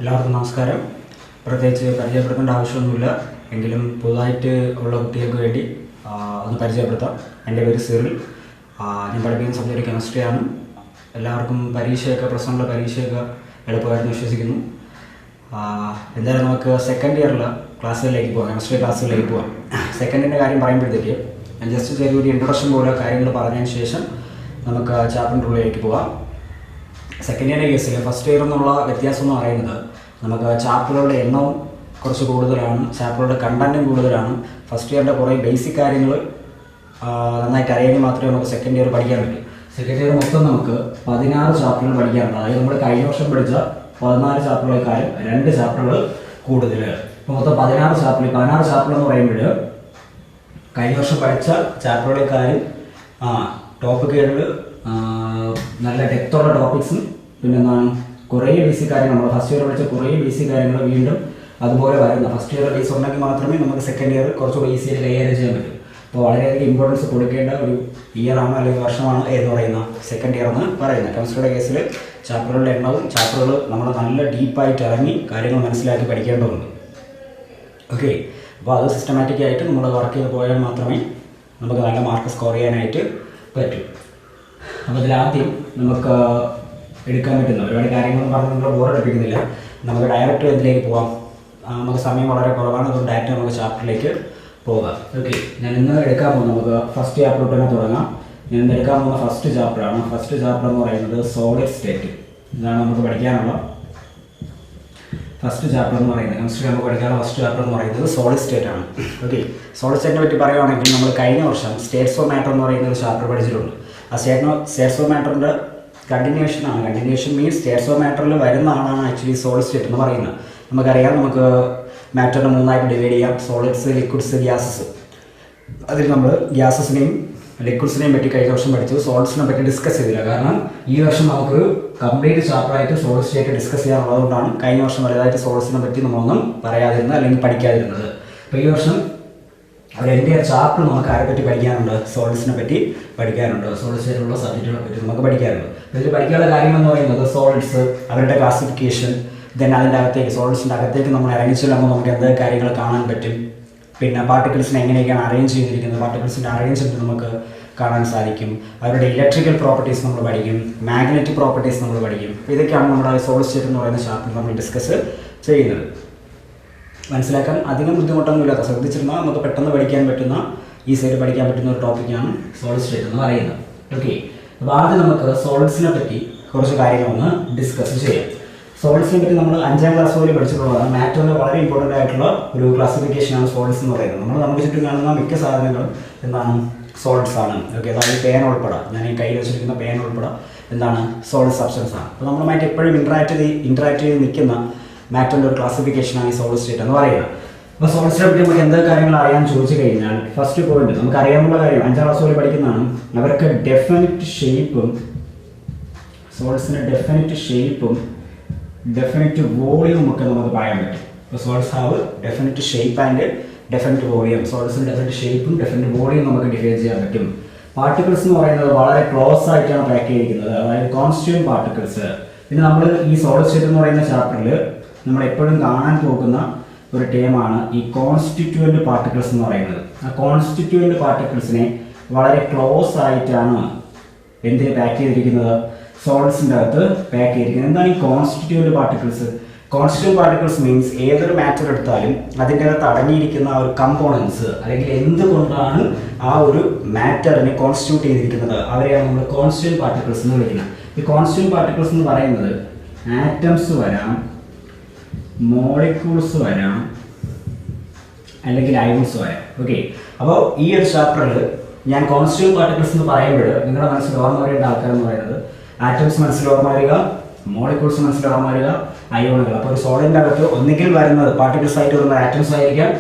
എല്ലാവർക്കും നമസ്കാരം. പ്രത്യേകിച്ച് പരിചയപ്പെടുത്തേണ്ട ആവശ്യമൊന്നുമില്ല, എങ്കിലും പുതുതായിട്ട് ഉള്ള കുട്ടികൾക്ക് വേണ്ടി ഒന്ന് പരിചയപ്പെടുത്താം. എൻ്റെ പേര് സിറിൽ. ഞാൻ പഠിപ്പിക്കുന്ന സബ്ജക്റ്റ് കെമിസ്ട്രിയാണ്. എല്ലാവർക്കും പ്ലസ് 1 പരീക്ഷയൊക്കെ എളുപ്പമായിരുന്നു വിശ്വസിക്കുന്നു. എന്തായാലും നമുക്ക് സെക്കൻഡ് ഇയറിൽ ക്ലാസ്സുകളിലേക്ക് പോകാം, കെമിസ്ട്രി ക്ലാസ്സുകളിലേക്ക് പോകാം. സെക്കൻഡിൻ്റെ കാര്യം പറയുമ്പോഴത്തേക്ക് ഞാൻ ജസ്റ്റ് ചെറിയൊരു ഇൻട്രൊഡക്ഷൻ പോലെ കാര്യങ്ങൾ പറഞ്ഞതിന് ശേഷം നമുക്ക് ചാപ്റ്ററിൻ്റെ ഉള്ളിലേക്ക് പോകാം. സെക്കൻഡ് ഇയറിൻ്റെ കേസിൽ ഫസ്റ്റ് ഇയർ എന്നുള്ള വ്യത്യാസം എന്ന് പറയുന്നത് നമുക്ക് ചാപ്റ്ററുകളുടെ എണ്ണവും കുറച്ച് കൂടുതലാണ്, ചാപ്റ്ററുകളുടെ കണ്ടൻറ്റും കൂടുതലാണ്. ഫസ്റ്റ് ഇയറിൻ്റെ കുറേ ബേസിക് കാര്യങ്ങൾ നന്നായിട്ട് അറിയാമെങ്കിൽ മാത്രമേ നമുക്ക് സെക്കൻഡ് ഇയർ പഠിക്കാൻ പറ്റൂ. സെക്കൻഡ് ഇയർ മൊത്തം നമുക്ക് 16 ചാപ്റ്ററുകൾ പഠിക്കാറുണ്ട്. അതായത് നമ്മൾ കഴിഞ്ഞ വർഷം പഠിച്ച 14 ചാപ്റ്ററുകളെക്കാളും 2 ചാപ്റ്ററുകൾ കൂടുതൽ. ഇപ്പോൾ മൊത്തം 16 ചാപ്റ്റർ എന്ന് പറയുമ്പോൾ കഴിഞ്ഞ വർഷം പഠിച്ച ചാപ്റ്ററുകളെക്കാളും ടോപ്പിക്കുകളിൽ നല്ല ഡെപ്തുള്ള ടോപ്പിക്സും പിന്നെ എന്താണ് കുറേ ബേസിക് കാര്യങ്ങൾ നമ്മൾ ഫസ്റ്റ് ഇയർ പഠിച്ച കുറേ ബേസിക് കാര്യങ്ങൾ വീണ്ടും അതുപോലെ വരുന്ന ഫസ്റ്റ് ഇയർ ബേസ് ഉണ്ടെങ്കിൽ മാത്രമേ നമുക്ക് സെക്കൻഡ് ഇയർ കുറച്ചുകൂടി ഈസിയായി കൈകാര്യം ചെയ്യാൻ പറ്റും. അപ്പോൾ വളരെയധികം ഇമ്പോർട്ടൻസ് കൊടുക്കേണ്ട ഒരു ഇയറാണ് അല്ലെങ്കിൽ വർഷമാണ് എന്ന് പറയുന്ന സെക്കൻഡ് ഇയർ എന്ന് പറയുന്നത്. കെമിസ്ട്രിയുടെ കേസിൽ ചാപ്റ്ററുകളുടെ എണ്ണവും ചാപ്റ്ററുകൾ നമ്മൾ നല്ല ഡീപ്പായിട്ട് ഇറങ്ങി കാര്യങ്ങൾ മനസ്സിലാക്കി പഠിക്കേണ്ടതുണ്ട്. ഓക്കെ, അപ്പോൾ അത് സിസ്റ്റമാറ്റിക്കായിട്ട് നമ്മൾ വർക്ക് ചെയ്ത് പോയാൽ മാത്രമേ നമുക്ക് നല്ല മാർക്ക് സ്കോർ ചെയ്യാനായിട്ട് പറ്റും. അപ്പോൾ ഇതിലാദ്യം നമുക്ക് എടുക്കാൻ പറ്റുന്ന ഒരുപാട് കാര്യങ്ങളും പറഞ്ഞ് നമ്മൾ ബോറടിപ്പിക്കുന്നില്ല. നമുക്ക് ഡയറക്റ്റ് ഇതിലേക്ക് പോകാം. നമുക്ക് സമയം വളരെ കുറവാണ്, അതുകൊണ്ട് ഡയറക്റ്റ് നമുക്ക് ചാപ്റ്ററിലേക്ക് പോകാം. ഓക്കെ, ഞാൻ ഇന്ന് എടുക്കാൻ പോകുന്നത് നമുക്ക് ഫസ്റ്റ് ചാപ്റ്റർ തന്നെ തുടങ്ങാം. ഞാൻ ഇന്ന് എടുക്കാൻ പോകുന്ന ഫസ്റ്റ് ചാപ്റ്ററാണ്. ഫസ്റ്റ് ചാപ്റ്റർ എന്ന് പറയുന്നത് സോളിഡ് സ്റ്റേറ്റ്. ഇതാണ് നമുക്ക് പഠിക്കാനുള്ള ഫസ്റ്റ് ചാപ്റ്റർ എന്ന് പറയുന്നത്. കെമിസ്ട്രി നമുക്ക് പഠിക്കാനുള്ള ഫസ്റ്റ് ചാപ്റ്റർ എന്ന് പറയുന്നത് സോളിഡ് സ്റ്റേറ്റ് ആണ്. ഓക്കെ, സോളിഡ് സ്റ്റേറ്റിനെ പറ്റി പറയുകയാണെങ്കിൽ നമ്മൾ കഴിഞ്ഞ വർഷം സ്റ്റേറ്റ്സ് ഓഫ് മാറ്റർ എന്ന് പറയുന്ന ഒരു ചാപ്റ്റർ പഠിച്ചിട്ടുണ്ട്. ആ സ്റ്റേറ്റ്സ് ഓഫ് മാറ്ററിൻ്റെ കണ്ടിന്യൂഷനാണ്. കണ്ടിന്യൂഷൻ മീൻസ് സ്റ്റേറ്റ്സ് ഓഫ് മാറ്ററിൽ വരുന്നതാണ് ആക്ച്വലി സോളിഡ് സ്റ്റേറ്റ് എന്ന് പറയുന്നത്. നമുക്കറിയാം, നമുക്ക് മാറ്ററിനെ 3ആയിട്ട് ഡിവൈഡ് ചെയ്യാം: സോളിഡ്സ്, ലിക്വിഡ്സ്, ഗ്യാസസ്. അതിൽ നമ്മൾ ഗ്യാസസിനെയും ലിക്വിഡ്സിനെയും പറ്റി കഴിഞ്ഞ വർഷം പഠിച്ചു. സോളിഡ്സിനെ പറ്റി ഡിസ്കസ് ചെയ്തില്ല, കാരണം ഈ വർഷം നമുക്കൊരു കംപ്ലീറ്റ് ചാപ്റ്ററായിട്ട് സോളിഡ് സ്റ്റേറ്റ് ഡിസ്കസ് ചെയ്യാനുള്ളതുകൊണ്ടാണ് കഴിഞ്ഞ വർഷം വലുതായിട്ട് സോളിഡ്സിനെ പറ്റി നമ്മളൊന്നും പറയാതിരുന്നത് അല്ലെങ്കിൽ പഠിക്കാതിരുന്നത്. അപ്പോൾ ഈ വർഷം ഒരു എൻ്റെ ചാപ്റ്റർ നമുക്ക് ആരെപ്പറ്റി പഠിക്കാനുണ്ട്? സോളിഡ്സിനെ പറ്റി പഠിക്കാനുണ്ട്. സോളിഡ് സ്റ്റേറ്റിലുള്ള സബ്ജക്റ്റുകളെ പറ്റി നമുക്ക് പഠിക്കാറുണ്ട്. ഇതിൽ പഠിക്കാനുള്ള കാര്യമെന്ന് പറയുന്നത് സോളിഡ്സ്, അവരുടെ ക്ലാസിഫിക്കേഷൻ, ദെൻ അതിൻ്റെ അകത്തേക്ക് സോളിഡ്സിൻ്റെ അകത്തേക്ക് നമ്മൾ ഇറങ്ങിച്ചെല്ലുമ്പോൾ നമുക്ക് എന്തൊക്കെ കാര്യങ്ങൾ കാണാൻ പറ്റും, പിന്നെ പാർട്ടിക്കിൾസിനെ എങ്ങനെയൊക്കെയാണ് അറേഞ്ച് ചെയ്തിരിക്കുന്നത്, പാർട്ടിക്കിൾസിൻ്റെ അറേഞ്ച്മെൻറ്റ് നമുക്ക് കാണാൻ സാധിക്കും, അവരുടെ ഇലക്ട്രിക്കൽ പ്രോപ്പർട്ടീസ് നമ്മൾ പഠിക്കും, മാഗ്നറ്റിക് പ്രോപ്പർട്ടീസ് നമ്മൾ പഠിക്കും. ഇതൊക്കെയാണ് നമ്മുടെ സോളിഡ് സ്റ്റേറ്റ് എന്ന് പറയുന്ന ചാപ്റ്റർ നമ്മൾ ഡിസ്കസ് ചെയ്യുന്നത്. മനസ്സിലാക്കാൻ അധികം ബുദ്ധിമുട്ടൊന്നുമില്ലാത്ത, ശ്രദ്ധിച്ചിരുന്നാൽ നമുക്ക് പെട്ടെന്ന് പഠിക്കാൻ പറ്റുന്ന, ഈസിയായിട്ട് പഠിക്കാൻ പറ്റുന്ന ഒരു ടോപ്പിക്കാണ് സോളിഡ് സ്റ്റേറ്റ് എന്ന് പറയുന്നത്. ഓക്കെ, അപ്പോൾ ആദ്യം നമുക്ക് സോളിഡ്സിനെ പറ്റി കുറച്ച് കാര്യങ്ങളൊന്ന് ഡിസ്കസ് ചെയ്യാം. സോളിഡ്സിനെ പറ്റി നമ്മൾ 5ാം ക്ലാസ് പോലെ പഠിച്ചിട്ടുള്ളതാണ്. മാറ്ററിൻ്റെ വളരെ ഇമ്പോർട്ടൻ്റ് ആയിട്ടുള്ള ഒരു ക്ലാസിഫിക്കേഷനാണ് സോളിഡ്സ് എന്ന് പറയുന്നത്. നമുക്ക് ചുറ്റും കാണുന്ന മിക്ക സാധനങ്ങളും എന്താണ്? സോളിഡ്സ് ആണ്. ഓക്കെ, അതായത് പേൻ ഉൾപ്പെടെ, ഞാൻ ഈ കയ്യിൽ വെച്ചിരിക്കുന്ന പേൻ ഉൾപ്പെടെ എന്താണ്? സോളിഡ് സബ്സ്റ്റൻസ് ആണ്. അപ്പോൾ നമ്മളുമായിട്ട് എപ്പോഴും ഇൻട്രാക്ട് ചെയ്ത് നിൽക്കുന്ന മാറ്ററിൻ്റെ ഒരു ക്ലാസിഫിക്കേഷനാണ് ഈ സോളിഡ് സ്റ്റേറ്റ് എന്ന് പറയുന്നത്. അപ്പോൾ സോളിഡ് സ്റ്റേറ്റ് പറ്റി നമുക്ക് എന്തൊക്കെ കാര്യങ്ങൾ അറിയാൻ ചോദിച്ചു കഴിഞ്ഞാൽ, ഫസ്റ്റ് പോയിന്റ് നമുക്ക് അറിയാനുള്ള കാര്യം 5ാം ക്ലാസ് പോലെ പഠിക്കുന്നതാണ്. അവർക്ക് ഡെഫിനിറ്റ് ഷേപ്പും, സോളിഡ്സിന് ഡെഫിനിറ്റ് ഷേപ്പും ഡെഫിനിറ്റ് വോളിയവും ഒക്കെ നമുക്ക് പറയാൻ പറ്റും. അപ്പോൾ solids have definite shape and definite volume. സോളിഡ്സിന് ഡെഫിനിറ്റ് ഷേപ്പും ഡെഫിനിറ്റ് വോളിയം നമുക്ക് ഡിഫൈൻ ചെയ്യാൻ പറ്റും. പാർട്ടിക്കിൾസ് എന്ന് പറയുന്നത് വളരെ ക്ലോസ് ആയിട്ടാണ് പാക്ക് ചെയ്തിരിക്കുന്നത്, അതായത് കോൺസ്റ്റിറ്റ്യൂവന്റ് പാർട്ടിക്കിൾസ്. പിന്നെ നമ്മൾ ഈ സോളിഡ് സ്റ്റേറ്റ് എന്ന് പറയുന്ന ചാപ്റ്ററിൽ നമ്മൾ എപ്പോഴും കാണാൻ പോകുന്ന ഒരു ടേമാണ് ഈ കോൺസ്റ്റിറ്റ്യൂവന്റ് പാർട്ടിക്കിൾസ് എന്ന് പറയുന്നത്. ആ കോൺസ്റ്റിറ്റ്യൂവന്റ് പാർട്ടിക്കിൾസിനെ വളരെ ക്ലോസ് ആയിട്ടാണ് എന്തിന് പാക്ക് ചെയ്തിരിക്കുന്നത്? സോളിഡ്സിൻ്റെ അകത്ത് പാക്ക് ചെയ്തിരിക്കുന്നത്. എന്താണ് ഈ constituent particles? Constituent particles means ഏതൊരു മാറ്റർ എടുത്താലും അതിൻ്റെ അകത്ത് അടങ്ങിയിരിക്കുന്ന ആ ഒരു കമ്പോണൻസ്, അല്ലെങ്കിൽ എന്തുകൊണ്ടാണ് ആ ഒരു മാറ്ററിനെ കോൺസ്റ്റിറ്റ്യൂട്ട് ചെയ്തിരിക്കുന്നത്, അവരെയാണ് നമ്മൾ കോൺസ്റ്റിറ്റ്യൂവന്റ് പാർട്ടിക്കിൾസ് എന്ന് വിളിക്കുന്നത്. ഈ കോൺസ്റ്റിറ്റ്യൂവന്റ് പാർട്ടിക്കിൾസ് എന്ന് പറയുന്നത് ആറ്റംസ് വരാം, മോളിക്യൂൾസ് വരാം, അല്ലെങ്കിൽ അയോൺസ് വരാം. ഓക്കെ, അപ്പോൾ ഈ ഒരു ചാപ്റ്ററിൽ ഞാൻ കോൺസ്റ്റിറ്റ്യൂവന്റ് പാർട്ടിക്കിൾസ് എന്ന് പറയുമ്പോൾ നിങ്ങളുടെ മനസ്സിൽ ഓർമ്മ വരേണ്ട ആൾക്കാരെന്ന് പറയുന്നത് ആറ്റംസ് മനസ്സിൽ ഓർമ്മ വരിക, മോളിക്യൂൾസ് മനസ്സിൽ ഓർമ്മ വരിക, അയോണുകൾ. അപ്പോൾ ഒരു സോളിഡിൻ്റെ അകത്ത് ഒന്നുകിൽ വരുന്നത് പാർട്ടിക്കിൾസ് ആയിട്ട് വരുന്നത് ആറ്റംസ് ആയിരിക്കാം,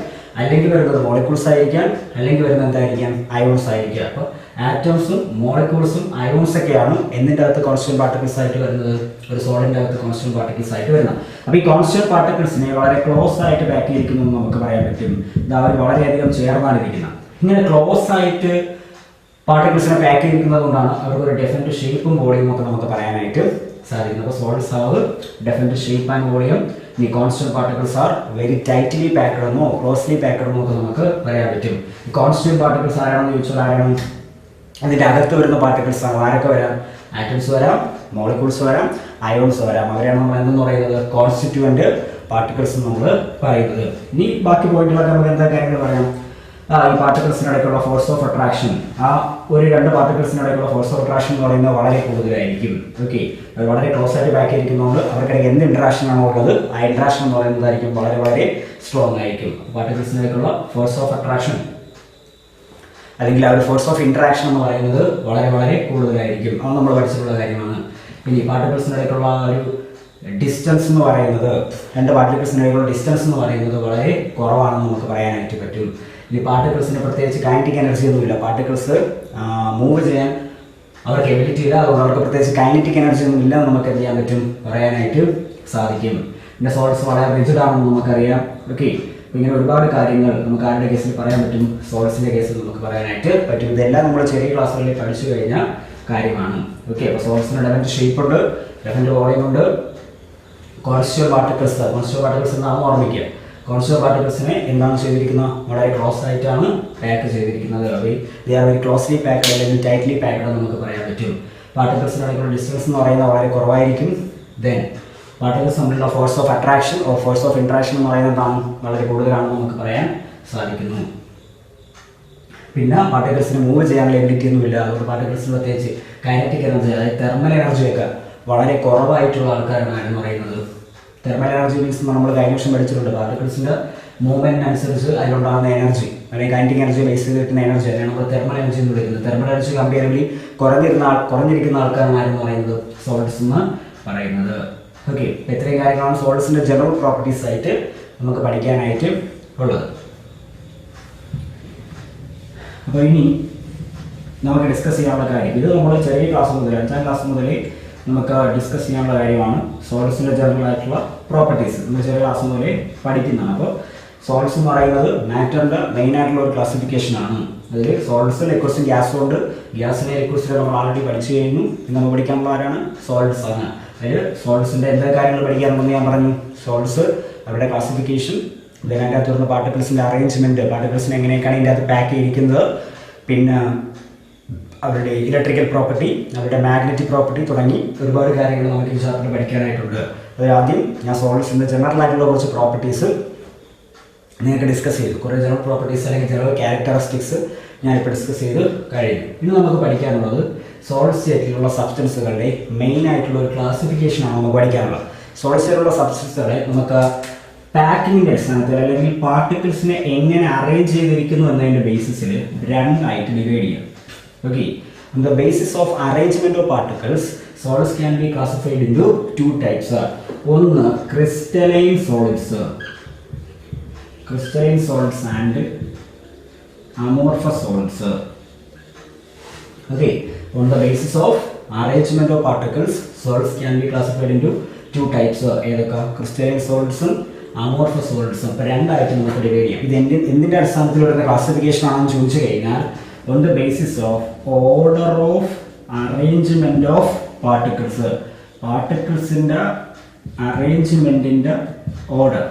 അല്ലെങ്കിൽ വരുന്നത് മോളിക്യൂൾസ് ആയിരിക്കാം, അല്ലെങ്കിൽ വരുന്നത് എന്തായിരിക്കാം? അയോൺസ് ആയിരിക്കാം. അപ്പോൾ ആറ്റംസും മോളിക്യൂൾസും അയോൺസ് ഒക്കെയാണ് എന്നിൻ്റെ അകത്ത് കോൺസ്റ്റിറ്റ്യൂവന്റ് പാർട്ടിക്കിൾസ് ആയിട്ട് വരുന്നത്, ഒരു സോളിഡിൻ്റെ അകത്ത് കോൺസ്റ്റിറ്റ്യൂവന്റ് പാർട്ടിക്കിൾസ് ആയിട്ട് വരുന്നത്. അപ്പോൾ ഈ കോൺസ്റ്റിറ്റ്യൂവന്റ് പാർട്ടിക്കിൾസിനെ വളരെ ക്ലോസ് ആയിട്ട് പാക്ക് ചെയ്തിരിക്കുന്നു എന്ന് നമുക്ക് പറയാൻ പറ്റും. ഇത് അവർ വളരെയധികം ചേർന്നാണിരിക്കുന്ന. ഇങ്ങനെ ക്ലോസ് ആയിട്ട് പാർട്ടിക്കിൾസിനെ പാക്ക് ചെയ്തിരിക്കുന്നത് കൊണ്ടാണ് അവർക്ക് ഒരു ഡെഫിനിറ്റ് ഷേപ്പും വോളിയം ഒക്കെ നമുക്ക് പറയാനായിട്ട് സാധിക്കുന്നത്. അപ്പോൾ solids have definite shape and volume ഇനി constant particles are very tightly packed എന്നോ ക്ലോസ്ലി പാക്ഡ് എന്നോ ഒക്കെ നമുക്ക് പറയാൻ പറ്റും. ഈ കോൺസ്റ്റന്റ് പാർട്ടിക്കിൾസ് ആരാണെന്ന് ചോദിച്ചാൽ ആരാണ്? അതിൻ്റെ അകത്ത് വരുന്ന പാർട്ടിക്കിൾസ് ആണ്. ആരൊക്കെ വരാം? ആറ്റംസ് വരാം, മോളിക്യൂൾസ് വരാം, അയോൺസ് വരാം. അവരാണ് നമ്മൾ എന്തെന്ന് പറയുന്നത്? കോൺസ്റ്റിറ്റ്യൂവന്റ് പാർട്ടിക്കിൾസ് നമ്മൾ പറയുന്നത്. ഇനി ബാക്കി പോയിന്റുകളൊക്കെ നമുക്ക് എന്താ കാര്യങ്ങൾ പറയാം? ഈ പാർട്ടിക്കിൾസിനിടയ്ക്കുള്ള ഫോഴ്സ് ഓഫ് അട്രാക്ഷൻ, ആ ഒരു രണ്ട് പാർട്ടിക്കിൾസിനിടയ്ക്കുള്ള ഫോഴ്സ് ഓഫ് അട്രാക്ഷൻ എന്ന് പറയുന്നത് വളരെ കൂടുതലായിരിക്കും. ഓക്കെ, അത് വളരെ ക്ലോസ് ആയിട്ട് ബാക്ക് ഇരിക്കുന്നതുകൊണ്ട് അവർക്കിടയ്ക്ക് എന്ത് ഇൻട്രാക്ഷൻ ആണോ ഉള്ളത് ആ ഇൻട്രാക്ഷൻ എന്ന് പറയുന്നതായിരിക്കും വളരെ വളരെ സ്ട്രോങ് ആയിരിക്കും. പാർട്ടിക്കിൾസിനിടയ്ക്കുള്ള ഫോഴ്സ് ഓഫ് അട്രാക്ഷൻ അല്ലെങ്കിൽ ആ ഒരു ഫോഴ്സ് ഓഫ് ഇൻട്രാക്ഷൻ എന്ന് പറയുന്നത് വളരെ വളരെ കൂടുതലായിരിക്കും. അത് നമ്മൾ പഠിച്ചിട്ടുള്ള കാര്യമാണ്. ഇനി പാർട്ടിക്കിൾസിനിടയ്ക്കുള്ള ഒരു ഡിസ്റ്റൻസ് എന്ന് പറയുന്നത്, രണ്ട് പാർട്ടിക്കിൾസിനിടയ്ക്കുള്ള ഡിസ്റ്റൻസ് എന്ന് പറയുന്നത് വളരെ കുറവാണെന്ന് നമുക്ക് പറയാനായിട്ട് പറ്റും. ഇനി പാർട്ടിക്കിൾസിന് പ്രത്യേകിച്ച് കൈനറ്റിക് എനർജി ഒന്നുമില്ല. പാർട്ടിക്കിൾസ് മൂവ് ചെയ്യാൻ അവർക്ക് എബിലിറ്റി ഇല്ല, അതുകൊണ്ട് അവർക്ക് പ്രത്യേകിച്ച് കൈനറ്റിക് എനർജി ഒന്നും ഇല്ലെന്ന് നമുക്ക് എന്ത് ചെയ്യാൻ പറ്റും? പറയാനായിട്ട് സാധിക്കും. പിന്നെ സോളിഡ്സ് വളരെ റിജിഡ് ആണെന്ന് നമുക്കറിയാം. ഓക്കെ, ഇങ്ങനെ ഒരുപാട് കാര്യങ്ങൾ നമുക്ക് ആരുടെ കേസിൽ പറയാൻ പറ്റും? സോളിഡ്സിൻ്റെ കേസിൽ നമുക്ക് പറയാനായിട്ട് പറ്റും. ഇതെല്ലാം നമ്മൾ ചെറിയ ക്ലാസ്സുകളിൽ പഠിച്ചു കഴിഞ്ഞ കാര്യമാണ്. ഓക്കെ, അപ്പോൾ സോളിഡ്സിന് ഡെഫിനറ്റ് ഷേപ്പ് ഉണ്ട്, ഡെഫിനറ്റ് വോളിയം ഉണ്ട്. കോൺസ്റ്റുവൽ പാർട്ടിക്കിൾസ് എന്നാണ് ഓർമ്മിക്കുക. കോൺസ്റ്റുവൽ പാർട്ടിക്കിൾസിനെ എന്താണ് ചെയ്തിരിക്കുന്നത്? വളരെ ക്ലോസ് ആയിട്ടാണ് പാക്ക് ചെയ്തിരിക്കുന്നത്. They are very closely packed അല്ലെങ്കിൽ ടൈറ്റ്ലി പാക്ഡ് എന്ന് നമുക്ക് പറയാൻ പറ്റും. പാർട്ടിക്കിൾസിനിടയ്ക്കുള്ള ഡിസ്റ്റൻസ് എന്ന് പറയുന്നത് വളരെ കുറവായിരിക്കും. ദെൻ പാർട്ടിക്കിൾസ് തമ്മിലുള്ള force of attraction or force of interaction എന്ന് പറയുന്നതാണ് വളരെ കൂടുതലാണെന്ന് നമുക്ക് പറയാൻ സാധിക്കുന്നു. പിന്നെ പാർട്ടിക്കിൾസിന് മൂവ് ചെയ്യാനുള്ള എബിലിറ്റി ഒന്നുമില്ല. അതുകൊണ്ട് പാർട്ടിക്കിൾസിന് പ്രത്യേകിച്ച് കൈനറ്റിക് എനർജി, അതായത് തെർമൽ എനർജിയൊക്കെ വളരെ കുറവായിട്ടുള്ള ആൾക്കാരാണ് എന്ന് പറയുന്നത്. തെർമൽ എനർജി മീൻസ് നമ്മൾ കഴിഞ്ഞ വർഷം പഠിച്ചിട്ടുണ്ട്. പാർട്ടിക്കിൾസിൻ്റെ മൂവ്മെൻറ്റിന് അനുസരിച്ച് അതിലുണ്ടാകുന്ന എനർജി അല്ലെങ്കിൽ കൈനറ്റിക് എനർജി ബേസ് ചെയ്ത് കിട്ടുന്ന എനർജി അതിനാണ് നമ്മൾ തെർമൽ എനർജി എന്ന് വിളിക്കുന്നത്. തെർമൽ എനർജി കമ്പയറബിളി കുറഞ്ഞിരിക്കുന്ന ആൾക്കാരാണ് എന്ന് പറയുന്നത് സോളിഡ്സ് എന്ന് പറയുന്നത്. ഓക്കെ, ഇത്രയും കാര്യങ്ങളാണ് സോളിഡ്സിൻ്റെ ജനറൽ പ്രോപ്പർട്ടീസ് ആയിട്ട് നമുക്ക് പഠിക്കാനായിട്ട് ഉള്ളത്. അപ്പോൾ ഇനി നമുക്ക് ഡിസ്കസ് ചെയ്യാനുള്ള കാര്യം, ഇത് നമ്മൾ ചെറിയ ക്ലാസ് മുതൽ 5ാം ക്ലാസ് മുതൽ നമുക്ക് ഡിസ്കസ് ചെയ്യാനുള്ള കാര്യമാണ്. സോളിഡ്സിൻ്റെ ജനറൽ ആയിട്ടുള്ള പ്രോപ്പർട്ടീസ് നമ്മൾ ചെറിയ ക്ലാസ് മുതൽ പഠിക്കുന്നതാണ്. അപ്പോൾ സോളിഡ്സ് എന്ന് പറയുന്നത് മാറ്ററിൻ്റെ മെയിൻ ആയിട്ടുള്ള ഒരു ക്ലാസിഫിക്കേഷനാണ്. അതിൽ സോളിഡ്സ്, ലിക്വിഡ്സും ഗ്യാസും ഉണ്ട്. ഗ്യാസിനെ ലിക്വിഡ്സിനെ നമ്മൾ ആൾറെഡി പഠിച്ചു കഴിഞ്ഞു. ഇന്ന് നമ്മൾ പഠിക്കാനുള്ളവരാണ് സോളിഡ്സ് ആണ്. അതിൽ സോളിഡ്സിൻ്റെ എന്താ കാര്യങ്ങൾ പഠിക്കാനുണ്ടെന്ന് ഞാൻ പറഞ്ഞു. സോളിഡ്സ് അവരുടെ ക്ലാസിഫിക്കേഷൻ, അതിൻ്റെ അകത്ത് വരുന്ന പാർട്ടിക്കിൾസിൻ്റെ അറേഞ്ച്മെൻറ്റ്, പാർട്ടിക്കിൾസിനെ എങ്ങനെയൊക്കെയാണ് ഇതിൻ്റെ അകത്ത് പാക്ക് ചെയ്തിരിക്കുന്നത്, പിന്നെ അവരുടെ ഇലക്ട്രിക്കൽ പ്രോപ്പർട്ടി, അവരുടെ മാഗ്നറ്റിക് പ്രോപ്പർട്ടി തുടങ്ങി ഒരുപാട് കാര്യങ്ങൾ നമുക്ക് ഈ ചാപ്റ്ററിൽ പഠിക്കാനായിട്ടുണ്ട്. അതിലാദ്യം ഞാൻ സോളിഡ്സിൻ്റെ ജനറൽ ആയിട്ടുള്ള കുറച്ച് പ്രോപ്പർട്ടീസ് നിങ്ങൾക്ക് ഡിസ്കസ് ചെയ്തു. കുറേ ജനറൽ പ്രോപ്പർട്ടീസ് അല്ലെങ്കിൽ ജനറൽ ക്യാരക്ടറിസ്റ്റിക്സ് ഞാനിപ്പോൾ ഡിസ്കസ് ചെയ്ത് കഴിഞ്ഞു. ഇനി നമുക്ക് പഠിക്കാനുള്ളത് സോളിഡ് സ്റ്റേറ്റിലുള്ള സബ്സ്റ്റൻസുകളുടെ മെയിൻ ആയിട്ടുള്ള ഒരു ക്ലാസിഫിക്കേഷനാണ് നമുക്ക് പഠിക്കാനുള്ളത്. സോളിഡ് സ്റ്റേറ്റിലുള്ള സബ്സ്റ്റൻസുകളെ നമുക്ക് പാക്കിങ്ങിൻ്റെ അടിസ്ഥാനത്തിൽ അല്ലെങ്കിൽ പാർട്ടിക്കിൾസിനെ എങ്ങനെ അറേഞ്ച് ചെയ്തിരിക്കുന്നു എന്നതിൻ്റെ ബേസിസിൽ രണ്ടായിട്ട് ഡിവൈഡ് ചെയ്യാം. Okay, on the basis of arrangement of particles, solids can be classified into two types. One, crystalline solids and amorphous solids. Okay, on the basis of arrangement of particles, solids can be classified into two types. Crystalline solids and amorphous solids. അപ്പോൾ രണ്ടായിട്ട് നമുക്ക് divide ചെയ്യാം. ഇത് എന്തിൻ്റെ അടിസ്ഥാനത്തിലുള്ള classification ആണെന്ന് ചോദിച്ചു കഴിഞ്ഞാൽ on the basis of order of arrangement of particles, പാർട്ടിക്കിൾസിൻ്റെ അറേഞ്ച്മെൻറ്റിൻ്റെ ഓർഡർ,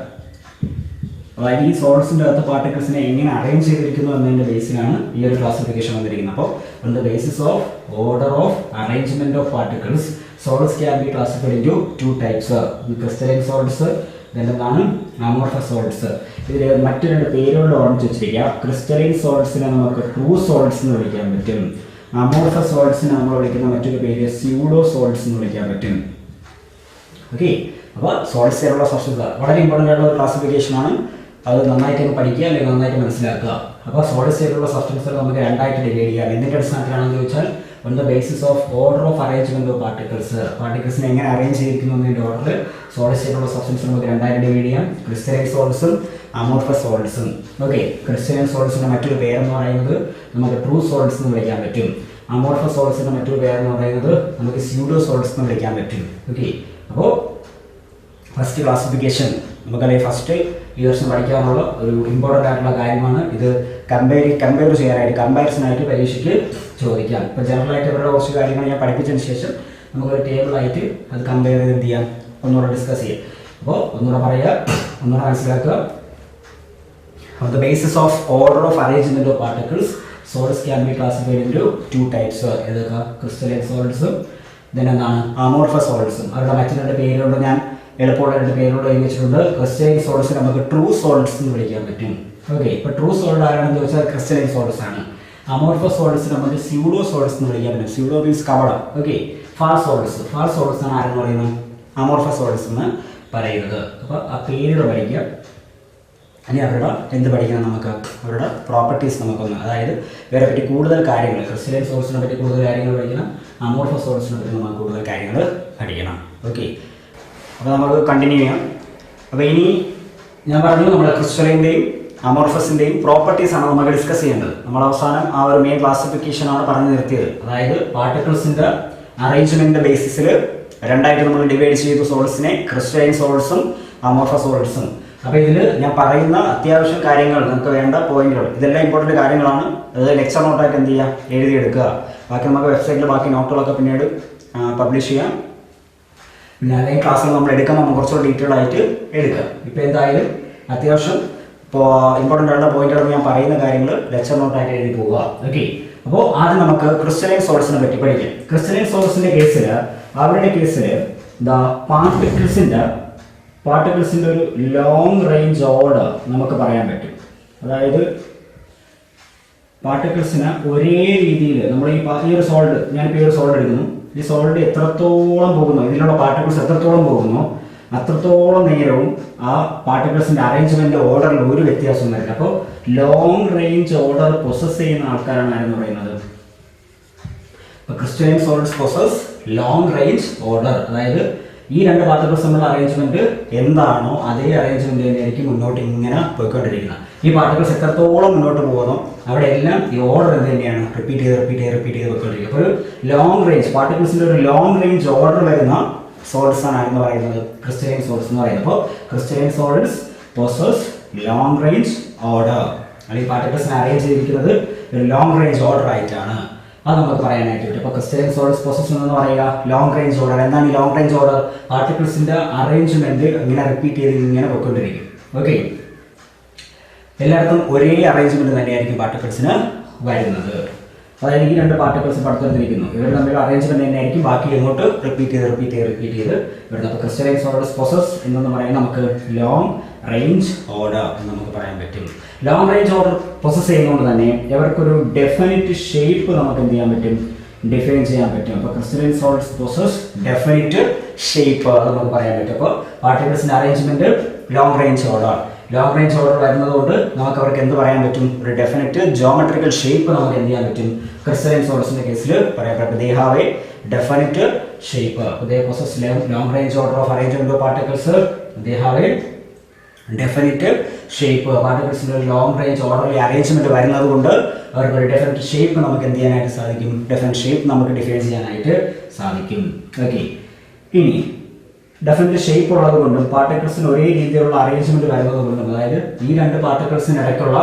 അതായത് ഈ സോളിഡ്സിൻ്റെ അകത്ത് പാർട്ടിക്കിൾസിനെ എങ്ങനെ അറേഞ്ച് ചെയ്തിരിക്കുന്നു എന്നതിൻ്റെ ബേസിലാണ് ഈ ഒരു ക്ലാസിഫിക്കേഷൻ വന്നിരിക്കുന്നത്. അപ്പോൾ on the basis of order of arrangement of particles, solids can be classified into two types, crystalline solids, എന്താണ് അമോർഫസ് സോളിഡ്സ്. ഇതിൽ മറ്റു രണ്ട് പേരുകൾ ഓർമ്മിച്ച് വെച്ചിരിക്കുക. ക്രിസ്റ്റലൈൻ സോളിഡ്സിനെ നമുക്ക് ട്രൂ സോളിഡ്സ് എന്ന് വിളിക്കാൻ പറ്റും. അമോർഫസ് സോളിഡ്സിനെ നമ്മൾ വിളിക്കുന്ന മറ്റൊരു പേര് സ്യൂഡോ സോളിഡ്സ് എന്ന് വിളിക്കാൻ പറ്റും. ഓക്കെ, അപ്പോൾ സോളിഡ് സ്റ്റേറ്റിലുള്ള സബ്സ്റ്റൻസ് വളരെ ഇമ്പോർട്ടൻ്റ് ആയിട്ടുള്ള ഒരു ക്ലാസിഫിക്കേഷനാണ്. അത് നന്നായിട്ട് പഠിക്കുക അല്ലെങ്കിൽ നന്നായിട്ട് മനസ്സിലാക്കുക. അപ്പോൾ സോളിഡ് സ്റ്റേറ്റിലുള്ള സബ്സ്റ്റൻസുകൾ നമുക്ക് രണ്ടായിട്ട് ഡിവൈഡ് ചെയ്യാം. എന്തിൻ്റെ അടിസ്ഥാനത്തിലാണെന്ന് ചോദിച്ചാൽ on the basis of order of arrangement of particles, പാർട്ടിക്കിൾസിനെ എങ്ങനെ അറേഞ്ച് ചെയ്തിരിക്കുന്നു എന്നതിൻ്റെ ഓർഡറിൽ സോളിഡ് സ്റ്റേറ്റിലുള്ള സബ്സ്റ്റൻസ് നമുക്ക് രണ്ടായിട്ട് ഡിവൈഡ് ചെയ്യാം. ക്രിസ്റ്റലൈൻ സോളിഡ്സും അമോർഫസ് സോളിഡ്സും. ഓക്കെ, ക്രിസ്റ്റലൈൻ സോളിഡ്സിൻ്റെ മറ്റൊരു പേരെന്ന് പറയുന്നത് നമുക്ക് ട്രൂ സോളിഡ്സ് എന്ന് വിളിക്കാൻ പറ്റും. അമോർഫസ് സോളിഡ്സിൻ്റെ മറ്റൊരു പേരെന്ന് പറയുന്നത് നമുക്ക് സ്യൂഡോ സോളിഡ്സ് എന്ന് വിളിക്കാൻ പറ്റും. ഓക്കെ, അപ്പോൾ ഫസ്റ്റ് ക്ലാസിഫിക്കേഷൻ നമുക്കറിയാം. ഫസ്റ്റ് ഈ വർഷം പഠിക്കാനുള്ള ഒരു ഇമ്പോർട്ടൻ്റ് ആയിട്ടുള്ള കാര്യമാണ്. ഇത് കമ്പയർ ചെയ്യാനായിട്ട് കമ്പാരിസനായിട്ട് പരീക്ഷയ്ക്ക് ചോദിക്കാം. ഇപ്പോൾ ജനറലായിട്ട് ഇവരുടെ കുറച്ച് കാര്യങ്ങൾ ഞാൻ പഠിപ്പിച്ചതിന് ശേഷം നമുക്കൊരു ടേബിളായിട്ട് അത് കമ്പയർ ചെയ്ത് എന്ത് ചെയ്യാം ഒന്നുകൂടെ ഡിസ്കസ് ചെയ്യാം. അപ്പോൾ ഒന്നുകൂടെ പറയുക, ഒന്നുകൂടെ മനസ്സിലാക്കുക. On the basis of order of arrangement of particles, solids can be classified into two types. ഏതൊക്കെ? ക്രിസ്റ്റലൈൻ സോളിഡ്സും then എന്താണ് അമോർഫസ് സോളിഡ്സും. അവരുടെ മറ്റു രണ്ട് പേരുകൊണ്ട് ഞാൻ എളുപ്പമുള്ള രണ്ട് പേരുകൊണ്ട് വെച്ചിട്ടുണ്ട്. ക്രിസ്റ്റലൈൻ സോളിഡ്സ് നമുക്ക് ട്രൂ സോളിഡ്സ് എന്ന് വിളിക്കാൻ പറ്റും. ഓക്കെ, ഇപ്പോൾ ട്രൂ സോളിഡ് ആരാണെന്ന് ചോദിച്ചാൽ ക്രിസ്റ്റലൈൻ സോളിഡ്സ് ആണ്. അമോർഫസ് സോളിഡ്സ് നമുക്ക് സ്യൂഡോ സോളിഡ്സ് എന്ന് വിളിക്കാൻ പറ്റും. സ്യൂഡോ മീൻസ് കവട. ഓക്കെ, ഫാൾസ് സോളിഡ്സ് ആണ് ആരെന്ന് പറയുന്നത്? അമോർഫസ് സോളിഡ്സ് എന്ന് പറയുന്നത്. അപ്പോൾ ആ പേരുകൾ പഠിക്കുക. ഇനി അവരുടെ എന്ത് പഠിക്കണം? നമുക്ക് അവരുടെ പ്രോപ്പർട്ടീസ് നമുക്കൊന്ന്, അതായത് ഇവരെ പറ്റി കൂടുതൽ കാര്യങ്ങൾ, ക്രിസ്റ്റലൈൻ സോളിഡ്സിനെ പറ്റി കൂടുതൽ കാര്യങ്ങൾ പഠിക്കണം, അമോർഫസ് സോളിഡ്സിനെ പറ്റി നമുക്ക് കൂടുതൽ കാര്യങ്ങൾ പഠിക്കണം. ഓക്കെ, അപ്പോൾ നമുക്ക് കണ്ടിന്യൂ ചെയ്യാം. അപ്പോൾ ഇനി ഞാൻ പറഞ്ഞു നമ്മൾ ക്രിസ്റ്റലൈൻ്റെയും അമോർഫസിൻ്റെയും പ്രോപ്പർട്ടീസാണ് നമുക്ക് ഡിസ്കസ് ചെയ്യേണ്ടത്. നമ്മൾ അവസാനം ആ ഒരു മെയിൻ ക്ലാസിഫിക്കേഷനാണ് പറഞ്ഞു നിർത്തിയത്. അതായത് പാർട്ടിക്കിൾസിൻ്റെ അറേഞ്ച്മെൻറ്റിൻ്റെ ബേസിസിൽ രണ്ടായിട്ട് നമ്മൾ ഡിവൈഡ് ചെയ്തു സോളിഡ്സിനെ, ക്രിസ്റ്റലൈൻ സോളിഡ്സും അമോർഫസ് സോളിഡ്സും. അപ്പോൾ ഇതിൽ ഞാൻ പറയുന്ന അത്യാവശ്യം കാര്യങ്ങൾ, നമുക്ക് വേണ്ട പോയിന്റുകൾ, ഇതെല്ലാം ഇമ്പോർട്ടൻറ്റ് കാര്യങ്ങളാണ്. അത് ലെക്ചർ നോട്ടായിട്ട് എന്ത് ചെയ്യുക? എഴുതിയെടുക്കുക. ബാക്കി നമുക്ക് വെബ്സൈറ്റിൽ ബാക്കി നോട്ടുകളൊക്കെ പിന്നീട് പബ്ലിഷ് ചെയ്യാം. പിന്നെ അല്ലെങ്കിൽ ക്ലാസ്സിൽ നമ്മൾ എടുക്കുമ്പോൾ നമ്മൾ കുറച്ചുകൂടി ഡീറ്റെയിൽ ആയിട്ട് എടുക്കുക. ഇപ്പോൾ എന്തായാലും അത്യാവശ്യം ഇപ്പോൾ ഇമ്പോർട്ടൻ്റ് ആയിട്ടുള്ള പോയിന്റുകൾ ഞാൻ പറയുന്ന കാര്യങ്ങൾ ലെക്ചർ നോട്ടായിട്ട് എഴുതി പോവുക. ഓക്കെ, അപ്പോൾ ആദ്യം നമുക്ക് ക്രിസ്റ്റലൈൻ സോളിഡ്സിനെ പറ്റി പഠിക്കാം. ക്രിസ്റ്റലൈൻ സോളിഡ്സിൻ്റെ കേസിൽ, അവരുടെ കേസിൽ പാർട്ടിക്കിൾസിൻ്റെ ഒരു ലോങ് റേഞ്ച് ഓർഡർ നമുക്ക് പറയാൻ പറ്റും. അതായത് പാർട്ടിക്കിൾസിന് ഒരേ രീതിയിൽ നമ്മൾ ഈ ഒരു സോൾഡ്, ഞാനിപ്പോൾ ഈ ഒരു സോൾഡ് എടുക്കുന്നു, ഈ സോൾഡ് എത്രത്തോളം പോകുന്നു, ഇതിലുള്ള പാർട്ടിക്കിൾസ് എത്രത്തോളം പോകുന്നു, അത്രത്തോളം നേരവും ആ പാർട്ടിക്കിൾസിൻ്റെ അറേഞ്ച്മെൻറ്റ് ഓർഡറിൽ ഒരു വ്യത്യാസവും വരില്ല. അപ്പോൾ ലോങ് റേഞ്ച് ഓർഡർ പൊസസ് ചെയ്യുന്ന ആൾക്കാരാണ് ആരെന്ന് പറയുന്നത്? ഇപ്പോൾ crystalline solids possess long range order. അതായത് ഈ രണ്ട് പാർട്ടിക്കിൾസ് തമ്മിലുള്ള അറേഞ്ച്മെന്റ് എന്താണോ അതേ അറേഞ്ച്മെന്റ് തന്നെയായിരിക്കും മുന്നോട്ട് ഇങ്ങനെ പോയിക്കൊണ്ടിരിക്കുന്നത്. ഈ പാർട്ടിക്കിൾസ് എത്രത്തോളം മുന്നോട്ട് പോകുന്നു അവിടെ എല്ലാം ഈ ഓർഡർ എന്ത് തന്നെയാണ്? റിപ്പീറ്റ് ചെയ്ത് പോയിക്കൊണ്ടിരിക്കുക. അപ്പോൾ ഒരു ലോങ് റേഞ്ച് പാർട്ടിക്കിൾസിന്റെ ഒരു ലോങ് റേഞ്ച് ഓർഡർ വരുന്ന സോളിഡ്സ് ആണ് ആരെന്ന് പറയുന്നത്? ക്രിസ്റ്റലൈൻ സോളിഡ്സ് എന്ന് പറയുന്നത്. അപ്പോൾ crystalline solids possess long range order. അല്ലെങ്കിൽ പാർട്ടിക്കിൾസിനെ അറേഞ്ച് ചെയ്തിരിക്കുന്നത് ഒരു ലോങ് റേഞ്ച് ഓർഡർ ആയിട്ടാണ്. അത് നമുക്ക് പറയാനായിട്ട് പറ്റും. അപ്പോൾ ക്രിസ്റ്റലൈൻ സോളിഡ്സ് പൊസസ് എന്ന് പറയുക ലോങ് റേഞ്ച് ഓർഡർ. എന്താണ് ഈ ലോങ് റേഞ്ച് ഓർഡർ? പാർട്ടിക്കിൾസിന്റെ അറേഞ്ച്മെന്റ് ഇങ്ങനെ റിപ്പീറ്റ് ചെയ്ത് ഇങ്ങനെ പോയിക്കൊണ്ടിരിക്കും. ഓക്കെ, എല്ലായിടത്തും ഒരേ അറേഞ്ച്മെന്റ് തന്നെയായിരിക്കും പാർട്ടിക്കിൾസിന് വരുന്നത്. അതായത് ഈ രണ്ട് പാർട്ടിക്കിൾസ് പടുത്തിരിക്കുന്നു, ഇവർ തമ്മിലുള്ള അറേഞ്ച്മെന്റ് തന്നെയായിരിക്കും ബാക്കി ഇങ്ങോട്ട് റിപ്പീറ്റ് ചെയ്ത് വരുന്നത്. അപ്പോൾ ക്രിസ്റ്റലൈൻ സോളിഡ്സ് പൊസസ് എന്ന് പറയുന്നത് നമുക്ക് ലോങ് റേഞ്ച് ഓർഡർ എന്ന് നമുക്ക് പറയാൻ പറ്റും. ലോങ് റേഞ്ച് ഓർഡർ പൊസസ് ചെയ്യുന്നതുകൊണ്ട് തന്നെ ഇവർക്കൊരു ഡെഫിനിറ്റ് ഷേപ്പ് നമുക്ക് എന്ത് ചെയ്യാൻ പറ്റും? ഡിഫൈൻ ചെയ്യാൻ പറ്റും. അപ്പോൾ crystalline solids possess definite shape അത് നമുക്ക് പറയാൻ പറ്റും. അപ്പോൾ പാർട്ടിക്കിൾസിന്റെ അറേഞ്ച്മെന്റ് ലോങ് റേഞ്ച് ഓർഡർ വരുന്നതുകൊണ്ട് നമുക്ക് അവർക്ക് എന്ത് പറയാൻ പറ്റും? ഒരു ഡെഫിനിറ്റ് ജോമെട്രിക്കൽ ഷേപ്പ് നമുക്ക് എന്ത് ചെയ്യാൻ പറ്റും? ക്രിസ്റ്റലൈൻ സോളിഡ്സിന്റെ കേസിൽ പറയാൻ പറ്റും. They have a definite shape. They possess long range order of arrangement of particles. They have a definite shape. പാർട്ടിക്കിൾസിന്റെ ഒരു ലോങ് റേഞ്ച് ഓർഡറിൽ അറേഞ്ച്മെന്റ് വരുന്നത് കൊണ്ട് അവർക്ക് ഒരു ഡെഫിനിറ്റ് ഷേപ്പ് നമുക്ക് എന്ത് ചെയ്യാനായിട്ട് സാധിക്കും? ഡെഫിനിറ്റ് ഷേപ്പ് നമുക്ക് ഡിഫൈൻ ചെയ്യാനായിട്ട് സാധിക്കും. ഓക്കെ, ഇനി ഡെഫിനിറ്റ് ഷേപ്പ് ഉള്ളത് കൊണ്ടും പാർട്ടിക്കിൾസിന് ഒരേ രീതിയിലുള്ള അറേഞ്ച്മെന്റ് വരുന്നത് കൊണ്ടും, അതായത് ഈ രണ്ട് പാർട്ടിക്കിൾസിന് ഇടയ്ക്കുള്ള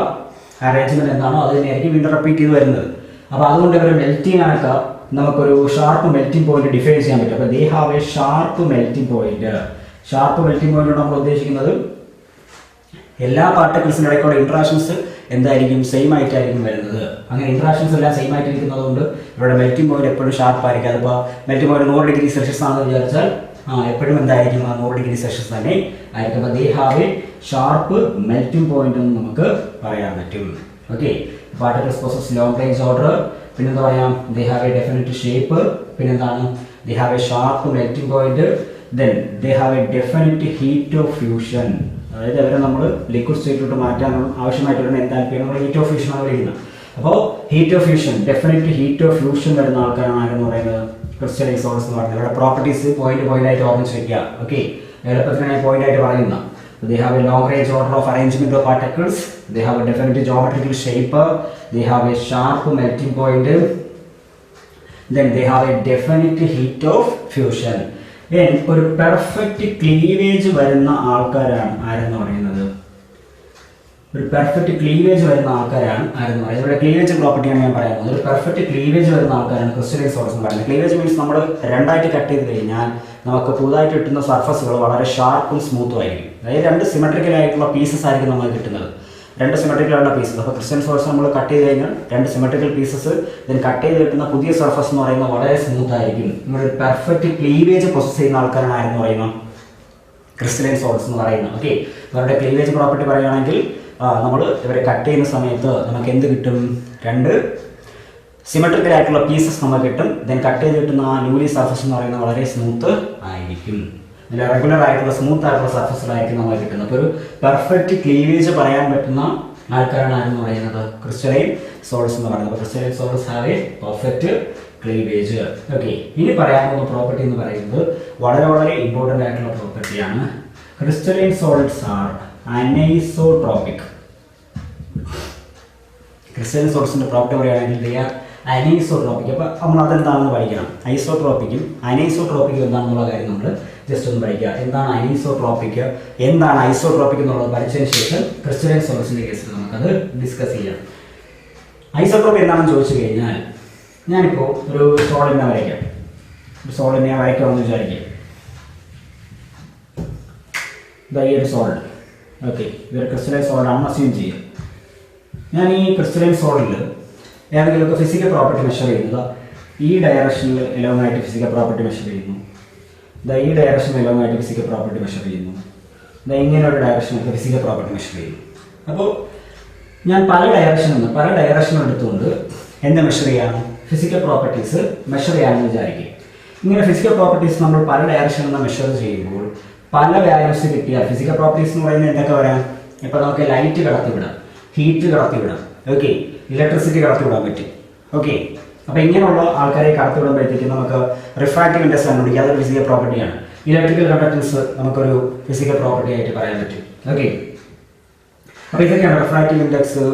അറേഞ്ച്മെന്റ് എന്താണോ അത് തന്നെയായിരിക്കും വീണ്ടും റിപ്പീറ്റ് ചെയ്ത് വരുന്നത്. അപ്പോൾ അതുകൊണ്ട് ഇവർ മെൽറ്റിംഗ് ആണൊക്കെ നമുക്കൊരു ഷാർപ്പ് മെൽറ്റിംഗ് പോയിന്റ് ഡിഫൈൻ ചെയ്യാൻ പറ്റും. അപ്പോൾ they have a sharp melting point. Sharp melting point നമ്മൾ ഉദ്ദേശിക്കുന്നത് എല്ലാ പാർട്ടിക്കിൾസിൻ്റെ ഇടയ്ക്കുള്ള ഇന്ററാക്ഷൻസ് എന്തായിരിക്കും? സെയിം ആയിട്ടായിരിക്കും വരുന്നത്. അങ്ങനെ ഇന്ററാക്ഷൻസ് എല്ലാം സെയിം ആയിട്ടിരിക്കുന്നത് കൊണ്ട് ഇവിടെ മെൽറ്റിംഗ് പോയിന്റ് എപ്പോഴും ഷാർപ്പ് ആയിരിക്കും. അതിപ്പോൾ മെൽറ്റിംഗ് പോയിന്റ് 100 ഡിഗ്രി സെൽഷ്യസ് ആണെന്ന് വിചാരിച്ചാൽ എപ്പോഴും എന്തായിരിക്കും? 100 ഡിഗ്രി സെൽഷ്യസ് തന്നെ ആയിരിക്കും. അപ്പോൾ they have a sharp melting point എന്ന് നമുക്ക് പറയാൻ പറ്റും. Okay, particles possess long range order, പിന്നെന്താ പറയാം? They have a definite shape, പിന്നെന്താണ്? They have a sharp melting point, then they have a definite heat of fusion. അതായത് അവരെ നമ്മൾ ലിക്വിഡ് സ്റ്റേറ്റിലോട്ട് മാറ്റാൻ ആവശ്യമായിട്ട് വരുന്ന എന്താൽപ്പിയാണ് നമ്മൾ ഹീറ്റ് ഓഫ് ഫ്യൂഷൻ ആണ് വിളിക്കുന്നത്. അപ്പോൾ heat of fusion, definite heat of fusion വരുന്ന ആൾക്കാരാണ് ആരെന്ന് പറയുന്നത്? ക്രിസ്റ്റലൈൻ സോളിഡ്സ് എന്ന് പറയുന്നത്. ഇവിടെ പ്രോപ്പർട്ടീസ് പോയിന്റ് ആയിട്ട് ഓർമ്മിച്ച് വെക്കുക. ഓക്കെ, എളുപ്പത്തിനായി പോയിന്റ് ആയിട്ട് പറയുന്ന they have a long range order of arrangement of particles, they have a definite geometrical shape, they have a sharp melting point, then they have a definite heat of fusion. ഒരു perfect cleavage വരുന്ന ആൾക്കാരാണ് ആരെന്ന് പറയുന്നത്? ഒരു perfect cleavage വരുന്ന ആൾക്കാരാണ് ആരെന്ന് പറയുന്നത്. ഇവിടെ ക്ലീവേജ് പ്രോപ്പർട്ടിയാണ് ഞാൻ പറയുന്നത്. ഒരു പെർഫെക്റ്റ് ക്ലീവേജ് വരുന്ന ആൾക്കാരാണ് ക്രിസ്റ്റലൈൻ സോൾസ് എന്ന് പറയുന്നത്. ക്ലീവേജ് മീൻസ് നമ്മൾ രണ്ടായിട്ട് കട്ട് ചെയ്ത് കഴിഞ്ഞാൽ നമുക്ക് പുതുതായിട്ട് കിട്ടുന്ന സർഫസുകൾ വളരെ ഷാർപ്പും സ്മൂത്തും ആയിരിക്കും. അതായത് രണ്ട് സിമെട്രിക്കൽ ആയിട്ടുള്ള പീസസ് ആയിരിക്കും നമുക്ക് കിട്ടുന്നത്. രണ്ട് സിമെട്രിക്കൽ ആയിട്ടുള്ള പീസസ്. അപ്പോൾ ക്രിസ്റ്റലൈൻ സോൾസ് നമ്മൾ കട്ട് ചെയ്ത് കഴിഞ്ഞാൽ രണ്ട് സിമെട്രിക്കൽ പീസസ് ഇതിന് കട്ട് ചെയ്ത് കിട്ടുന്ന പുതിയ സർഫസ് എന്ന് പറയുന്നത് വളരെ സ്മൂത്ത് ആയിരിക്കും. നിങ്ങളൊരു പെർഫെക്റ്റ് ക്ലീവേജ് പ്രൊസസ് ചെയ്യുന്ന ആൾക്കാരാണ് ആരെന്ന് പറയുന്നത് ക്രിസ്റ്റലൈൻ സോൾസ് എന്ന് പറയുന്നത്. ഓക്കെ, അവരുടെ ക്ലീവേജ് പ്രോപ്പർട്ടി പറയുകയാണെങ്കിൽ നമ്മൾ ഇവരെ കട്ട് ചെയ്യുന്ന സമയത്ത് നമുക്ക് എന്ത് കിട്ടും? രണ്ട് സിമെട്രിക്കൽ ആയിട്ടുള്ള പീസസ് നമുക്ക് കിട്ടും. ദെൻ കട്ട് ചെയ്ത് കിട്ടുന്ന ആ ന്യൂലി സർഫസ് എന്ന് പറയുന്നത് വളരെ സ്മൂത്ത് ആയിരിക്കും. ഇതിൽ റെഗുലർ ആയിട്ടുള്ള സ്മൂത്ത് ആയിട്ടുള്ള സർഫസിലായിരിക്കും നമ്മൾ കിട്ടുന്നത്. അപ്പോൾ ഒരു പെർഫെക്റ്റ് ക്ലീവേജ് പറയാൻ പറ്റുന്ന ആൾക്കാരാണ് ആരെന്ന് പറയുന്നത് ക്രിസ്റ്റലൈൻ സോൾസ് എന്ന് പറയുന്നത്. അപ്പോൾ crystalline solids have a perfect cleavage. Okay, ഇനി പറയാൻ പോകുന്ന പ്രോപ്പർട്ടി എന്ന് പറയുന്നത് വളരെ വളരെ ഇമ്പോർട്ടൻ്റ് ആയിട്ടുള്ള പ്രോപ്പർട്ടിയാണ്. Crystalline solids are anisotropic. Crystalline സോൾസിൻ്റെ പ്രോപ്പർട്ടി പറയുകയാണെങ്കിൽ ദേ ആർ അനൈസോട്രോപിക്. അപ്പോൾ നമ്മൾ അതെന്താണെന്ന് പഠിക്കണം. ഐസോട്രോപ്പിക്കും അനൈസോട്രോപ്പിക്കും എന്താണെന്നുള്ള കാര്യം നമ്മൾ ജസ്റ്റ് ഒന്ന് പഠിക്കുക. എന്താണ് അനൈസോട്രോപ്പിക്, എന്താണ് ഐസോട്രോപ്പിക് എന്നുള്ളത് പഠിച്ചതിന് ശേഷം ക്രിസ്റ്റലൈൻ സോൾസിൻ്റെ കേസിൽ നമുക്കത് ഡിസ്കസ് ചെയ്യാം. ഐസോട്രോപ്പ് എന്താണെന്ന് ചോദിച്ചു കഴിഞ്ഞാൽ, ഞാനിപ്പോൾ ഒരു സോളിനെ വരയ്ക്കാം. ഒരു സോളിനെ വരയ്ക്കാമെന്ന് വിചാരിക്കുക. ഈ ഒരു സോൾഡ്. ഓക്കെ, ഇതൊരു ക്രിസ്റ്റലൈൻ സോൾഡാണെന്ന് അസ്യൂം ചെയ്യുക. ഞാൻ ഈ ക്രിസ്റ്റലൈൻ സോളിൽ ഏതെങ്കിലുമൊക്കെ ഫിസിക്കൽ പ്രോപ്പർട്ടി മെഷർ ചെയ്യുന്നത് ഈ ഡയറക്ഷനിൽ എലോങ്ങായിട്ട് ഫിസിക്കൽ പ്രോപ്പർട്ടി മെഷർ ചെയ്യുന്നു. ഈ ഡയറക്ഷനിൽ എലോങ്ങായിട്ട് ഫിസിക്കൽ പ്രോപ്പർട്ടി മെഷർ ചെയ്യുന്നു. ഇങ്ങനെ ഒരു ഡയറക്ഷനൊക്കെ ഫിസിക്കൽ പ്രോപ്പർട്ടി മെഷർ ചെയ്യുന്നു. അപ്പോൾ ഞാൻ പല ഡയറക്ഷനും എടുത്തുകൊണ്ട് എന്ത് മെഷർ ചെയ്യാണ്? ഫിസിക്കൽ പ്രോപ്പർട്ടീസ് മെഷർ ചെയ്യാമെന്ന് വിചാരിക്കുക. ഇങ്ങനെ ഫിസിക്കൽ പ്രോപ്പർട്ടീസ് നമ്മൾ പല ഡയറക്ഷനിൽ നിന്ന് മെഷർ ചെയ്യുമ്പോൾ പല വാല്യൂസ് കിട്ടിയാൽ ഫിസിക്കൽ പ്രോപ്പർട്ടീസ് എന്ന് പറയുന്നത് എന്തൊക്കെ വരാം? ഇപ്പോൾ നമുക്ക് ലൈറ്റ് കടത്തിവിടാം, ഹീറ്റ് കടത്തിവിടാം, ഓക്കെ, ഇലക്ട്രിസിറ്റി കടത്തിവിടാൻ പറ്റും. ഓക്കെ, അപ്പോൾ ഇങ്ങനെയുള്ള ആൾക്കാരെ കടത്തിവിടുമ്പോഴത്തേക്ക് നമുക്ക് റിഫ്രാക്റ്റീവ് ഇൻഡെക്സ് കണ്ടുപിടിക്കുക. അതൊരു ഫിസിക്കൽ പ്രോപ്പർട്ടിയാണ്. ഇലക്ട്രിക്കൽ കണ്ടക്ടൻസ് നമുക്കൊരു ഫിസിക്കൽ പ്രോപ്പർട്ടി ആയിട്ട് പറയാൻ പറ്റും. ഓക്കെ, അപ്പോൾ ഇതൊക്കെയാണ് റിഫ്രാക്റ്റീവ് ഇൻഡെക്സ്.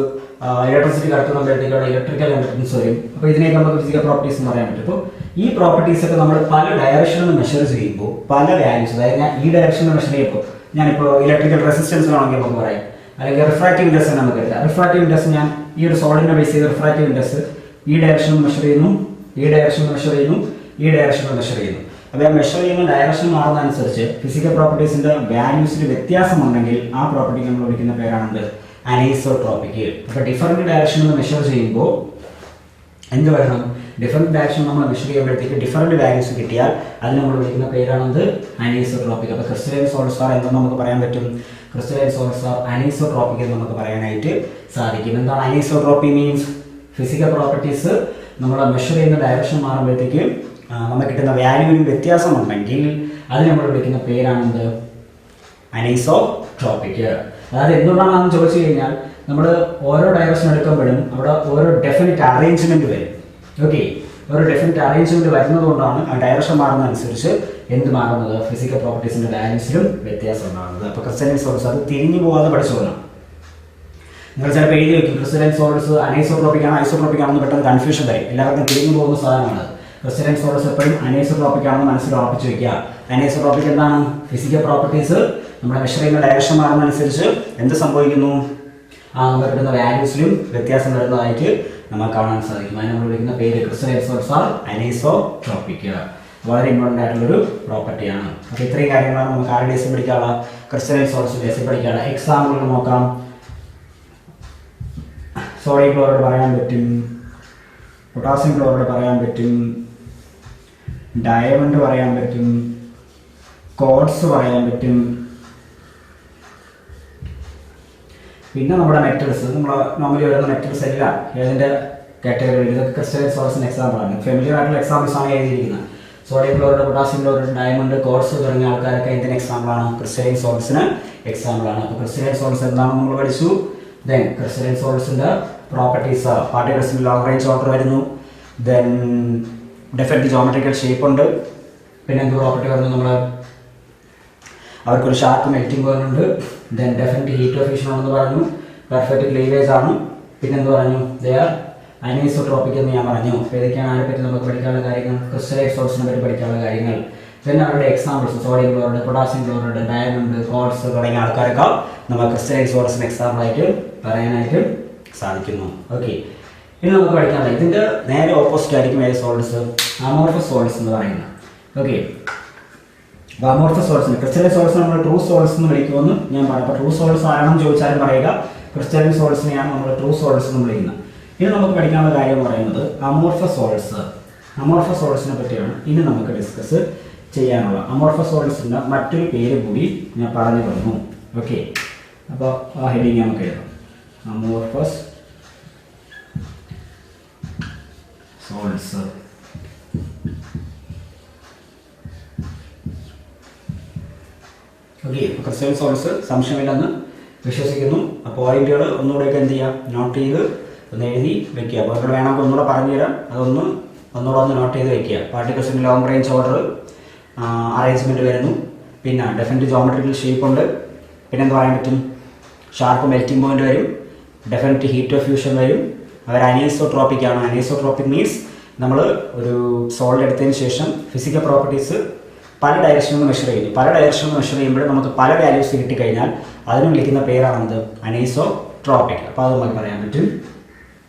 ഇലക്ട്രിസിറ്റി കടത്തുമ്പോഴത്തേക്കാണ് ഇലക്ട്രിക്കൽ കണ്ടക്ടൻസ് വരും. അപ്പോൾ ഇതിനെയൊക്കെ നമുക്ക് ഫിസിക്കൽ പ്രോപ്പർട്ടീസ് എന്ന് പറയാൻ പറ്റും. അപ്പോൾ ഈ പ്രോപ്പർട്ടീസ് ഒക്കെ നമ്മൾ പല ഡയറക്ഷനിൽ മെഷർ ചെയ്യുമ്പോൾ പല വാല്യൂസ്, അതായത് ഞാൻ ഈ ഡയറക്ഷനിൽ മെഷർ ചെയ്യുമ്പോൾ ഞാനിപ്പോൾ ഇലക്ട്രിക്കൽ റെസിസ്റ്റൻസിലാണെങ്കിൽ നമുക്ക് പറയാം, അല്ലെങ്കിൽ റിഫ്രാക്റ്റീവ് ഇൻഡെക്സ് നമുക്ക് എടുക്കാം. റിഫ്രാക്റ്റീവ് ഇൻഡെക്സ് ഞാൻ ഈ ഒരു സോളിനെ ബേസ് ചെയ്ത് റിഫ്രാക്റ്റീവ് ഇൻഡെക്സ് ഈ ഡയറക്ഷനിൽ മെഷർ ചെയ്യുന്നു, ഈ ഡയറക്ഷനിൽ മെഷർ ചെയ്യുന്നു, ഈ ഡയറക്ഷനിൽ മെഷർ ചെയ്യുന്നു. അപ്പോൾ ആ മെഷർ ചെയ്യുന്ന ഡയറക്ഷൻ മാറുന്നതനുസരിച്ച് ഫിസിക്കൽ പ്രോപ്പർട്ടീസിൻ്റെ വാല്യൂസിൽ വ്യത്യാസമുണ്ടെങ്കിൽ ആ പ്രോപ്പർട്ടിക്ക് നമ്മൾ വിളിക്കുന്ന പേരാണെന്ത്? അനൈസോട്രോപിക്. അപ്പോൾ ഡിഫറൻറ്റ് ഡയറക്ഷനിൽ മെഷർ ചെയ്യുമ്പോൾ എന്ത് വരണം? ഡിഫറൻറ്റ് ഡയറക്ഷൻ നമ്മൾ മെഷർ ചെയ്യുമ്പോഴത്തേക്ക് ഡിഫറൻറ്റ് വാല്യൂസ് കിട്ടിയാൽ അതിന് നമ്മൾ വിളിക്കുന്ന പേരാണെന്ത്? അനൈസോട്രോപിക്. അപ്പോൾ ക്രിസ്റ്റലൈൻ സോൾസ് ആർ എന്തെന്ന് നമുക്ക് പറയാൻ പറ്റും? ക്രിസ്റ്റലൈൻ സോൾസ് ആർ അനൈസോട്രോപിക് എന്ന് നമുക്ക് പറയാനായിട്ട് സാധിക്കും. എന്താണ് അനൈസോട്രോപ്പി മീൻസ്? ഫിസിക്കൽ പ്രോപ്പർട്ടീസ് നമ്മൾ മെഷർ ചെയ്യുന്ന ഡയറക്ഷൻ മാറുമ്പോഴത്തേക്ക് നമുക്ക് കിട്ടുന്ന വാല്യൂവിന് വ്യത്യാസമുണ്ടെങ്കിൽ അതിന് നമ്മൾ വിളിക്കുന്ന പേരാണെന്ത്? അനൈസോട്രോപിക്. അതായത് എന്തുകൊണ്ടാണെന്ന് ചോദിച്ചു കഴിഞ്ഞാൽ നമ്മൾ ഓരോ ഡയറക്ഷൻ എടുക്കുമ്പോഴും അവിടെ ഓരോ ഡെഫിനിറ്റ് അറേഞ്ച്മെന്റ് വരും. ഓക്കെ, ഒരു ഡെഫിനിറ്റ് അറേഞ്ച്മെന്റ് വരുന്നത് കൊണ്ടാണ് ആ ഡയറക്ഷൻ മാറുന്നതനുസരിച്ച് എന്ത് മാറുന്നത്? ഫിസിക്കൽ പ്രോപ്പർട്ടീസിന്റെ വാല്യൂസിലും വ്യത്യാസം ഉണ്ടാകുന്നത്. അപ്പോൾ ക്രിസ്റ്റലൈൻ സോൾസ് അത് തിരിഞ്ഞു പോകാതെ പഠിച്ചോളാം. നിങ്ങൾ ചിലപ്പോൾ എഴുതി വെക്കും ക്രിസ്റ്റലൈൻ സോൾസ് അനൈസോട്രോപിക് ആണ് ഐസോട്രോപിക് ആണെന്ന് പെട്ടെന്ന് കൺഫ്യൂഷൻ വരും. എല്ലാവർക്കും തിരിഞ്ഞു പോകുന്ന സാധനമാണ്. ക്രിസ്റ്റലൈൻ സോൾസ് എപ്പോഴും അനൈസോട്രോപിക് ആണെന്ന് മനസ്സിൽ ഉറപ്പിച്ച് വെക്കുക. അനൈസോട്രോപിക് എന്താണ്? ഫിസിക്കൽ പ്രോപ്പർട്ടീസ് നമ്മുടെ മെഷർ ചെയ്യുന്ന ഡയറക്ഷൻ മാറുന്നതനുസരിച്ച് എന്ത് സംഭവിക്കുന്നു? നമുക്ക് കിട്ടുന്ന വാല്യൂസിലും വ്യത്യാസം വരുന്നതായിട്ട് നമുക്ക് കാണാൻ സാധിക്കും. അതിന് നമ്മൾ വിളിക്കുന്ന പേര് ക്രിസ്റ്റലൈൻ സോൾസ് ആർ അനൈസോട്രോപിക്. വളരെ ഇമ്പോർട്ടൻ്റ് ആയിട്ടുള്ളൊരു പ്രോപ്പർട്ടിയാണ്. അപ്പോൾ ഇത്രയും കാര്യങ്ങളാണ് നമുക്ക് ആരുടെ കേസിൽ പഠിക്കാനുള്ള, ക്രിസ്റ്റലൈൻ സോൾസിൻ്റെ കേസിൽ പഠിക്കാനുള്ള. എക്സാമ്പിളുകൾ നോക്കാം. സോഡിയം ക്ലോറൈഡ് പറയാൻ പറ്റും, പൊട്ടാസ്യം ക്ലോറൈഡ് പറയാൻ പറ്റും, ഡയമണ്ട് പറയാൻ പറ്റും, കോഡ്സ് പറയാൻ പറ്റും. പിന്നെ നമ്മുടെ മെറ്റൽസ്, നമ്മൾ നോർമലി വരുന്ന മെറ്റൽസ് എല്ലാം ഏതിൻ്റെ കാറ്റഗറിയിൽ ഇതൊക്കെ ക്രിസ്റ്റലൈൻ സോൾസിന് എക്സാമ്പിളാണ്. ഫെമിലിയർ ആയിട്ടുള്ള എക്സാമ്പിൾസ് ആണ് എഴുതിയിരിക്കുന്നത്. Sodium chloride, potassium chloride, diamond, quartz തുടങ്ങിയ ആൾക്കാരൊക്കെ എന്തിന് എക്സാമ്പിളാണ്? ക്രിസ്റ്റലൈൻ സോൾസിന് എക്സാമ്പിളാണ്. അപ്പോൾ ക്രിസ്റ്റലൈൻ സോൾസ് എന്താണെന്ന് നമ്മൾ പഠിച്ചു. ദെൻ ക്രിസ്റ്റലൈൻ സോൾസിൻ്റെ പ്രോപ്പർട്ടീസ്, പാർട്ടിക്കിൾസിന് ലോങ് റേഞ്ച് ഓർഡർ വരുന്നു, ദെൻ ഡെഫിനറ്റ് ജോമെട്രിക്കൽ ഷേപ്പ് ഉണ്ട്, പിന്നെ എന്ത് പ്രോപ്പർട്ടി വരുന്നു? നമ്മൾ അവർക്കൊരു ഷാർപ്പ് മെൽറ്റിംഗ് പോയിന്റ് ഉണ്ട്, then definite heat of fusion ആണെന്ന് പറഞ്ഞു, പെർഫെക്റ്റ് ക്ലീവേജ് ആണ്, പിന്നെന്ത് പറഞ്ഞു? ദേ ആർ അനൈസോട്രോപിക് എന്ന് ഞാൻ പറഞ്ഞു. അപ്പോൾ ഇതൊക്കെയാണ് അതിനെപ്പറ്റി നമുക്ക് പഠിക്കാനുള്ള കാര്യങ്ങൾ, ക്രിസ്റ്റലൈൻ സോൾസിനെ പറ്റി പഠിക്കാനുള്ള കാര്യങ്ങൾ. പിന്നെ അവരുടെ examples sodium chloride, potassium chloride, diamond, quartz തുടങ്ങിയ ആൾക്കാരൊക്കെ നമ്മൾ ക്രിസ്റ്റലൈൻ സോൾസിന് എക്സാമ്പിളായിട്ട് പറയാനായിട്ട് സാധിക്കുന്നു. ഓക്കെ, ഇനി നമുക്ക് പഠിക്കാനുള്ളത് ഇതിൻ്റെ നേരെ ഓപ്പോസിറ്റ് ആയിരിക്കും ഏത് സോളിഡ്സ്, അമോർഫസ് സോളിഡ്സ് എന്ന് പറയുന്നത്. ഓക്കെ, അപ്പോൾ അമോർഫസ് സോളിഡ്സിന് ക്രിസ്റ്റലൈൻ സോളിഡ്സ് നമ്മൾ ട്രൂ സോളിഡ്സ് എന്ന് വിളിക്കുമെന്ന് ഞാൻ പറയാം. അപ്പോൾ ട്രൂ സോളിഡ്സ് ആരാണെന്ന് ചോദിച്ചാലും പറയുക ക്രിസ്റ്റലൈൻ സോളിഡ്സിനെയാണ് നമ്മൾ ട്രൂ സോളിഡ്സ് എന്ന് വിളിക്കുന്നത്. ഇനി നമുക്ക് പഠിക്കാനുള്ള കാര്യം എന്ന് പറയുന്നത് അമോർഫസ് സോളിഡ്സ്. അമോർഫസ് സോളിഡ്സിനെ പറ്റിയാണ് ഇനി നമുക്ക് ഡിസ്കസ് ചെയ്യാനുള്ള. അമോർഫസ് സോളിഡ്സിൻ്റെ മറ്റൊരു പേര് കൂടി ഞാൻ പറഞ്ഞു തന്നു. ഓക്കെ, അപ്പോൾ ആ ഹെഡിങ് നമുക്ക് എഴുതാം, amorphous solids. Okay, crystalline solids സംശയമില്ലെന്ന് വിശ്വസിക്കുന്നു. ആ പോയിന്റുകൾ ഒന്നുകൂടെയൊക്കെ എന്ത് ചെയ്യുക, നോട്ട് ചെയ്ത് ഒന്ന് എഴുതി വെക്കുക. അപ്പോൾ ഇവിടെ വേണമെങ്കിൽ ഒന്നുകൂടെ പറഞ്ഞു തരാം, ഒന്നുകൂടെ ഒന്ന് നോട്ട് ചെയ്ത് വെക്കുക. പാർട്ടിക്കിൾസിൻ്റെ ലോങ് റേഞ്ച് ഓർഡർ അറേഞ്ച്മെൻറ്റ് വരുന്നു, പിന്നെ ഡെഫിനറ്റ് ജോമെട്രിക്കൽ ഷേപ്പ് ഉണ്ട്, പിന്നെ എന്ത് പറയാൻ പറ്റും, ഷാർപ്പ് മെൽറ്റിംഗ് പോയിന്റ് വരും, ഡെഫിനറ്റ് ഹീറ്റ് ഓഫ് ഫ്യൂഷൻ വരും. അവർ അനൈസോട്രോപ്പിക് ആണ്. അനൈസോട്രോപ്പിക് മീൻസ് നമ്മൾ ഒരു സോളിഡ് എടുത്തതിന് ശേഷം ഫിസിക്കൽ പ്രോപ്പർട്ടീസ് പല ഡയറക്ഷനിൽ നിന്ന് മെഷർ ചെയ്യുന്നു. പല ഡയറക്ഷനിൽ നിന്ന് മെഷർ ചെയ്യുമ്പോൾ നമുക്ക് പല വാല്യൂസ് കിട്ടിക്കഴിഞ്ഞാൽ അതിന് വിളിക്കുന്ന പേരാണെന്ത്, അനൈസോട്രോപ്പിക്. അപ്പോൾ അത് നമുക്ക് പറയാൻ പറ്റും.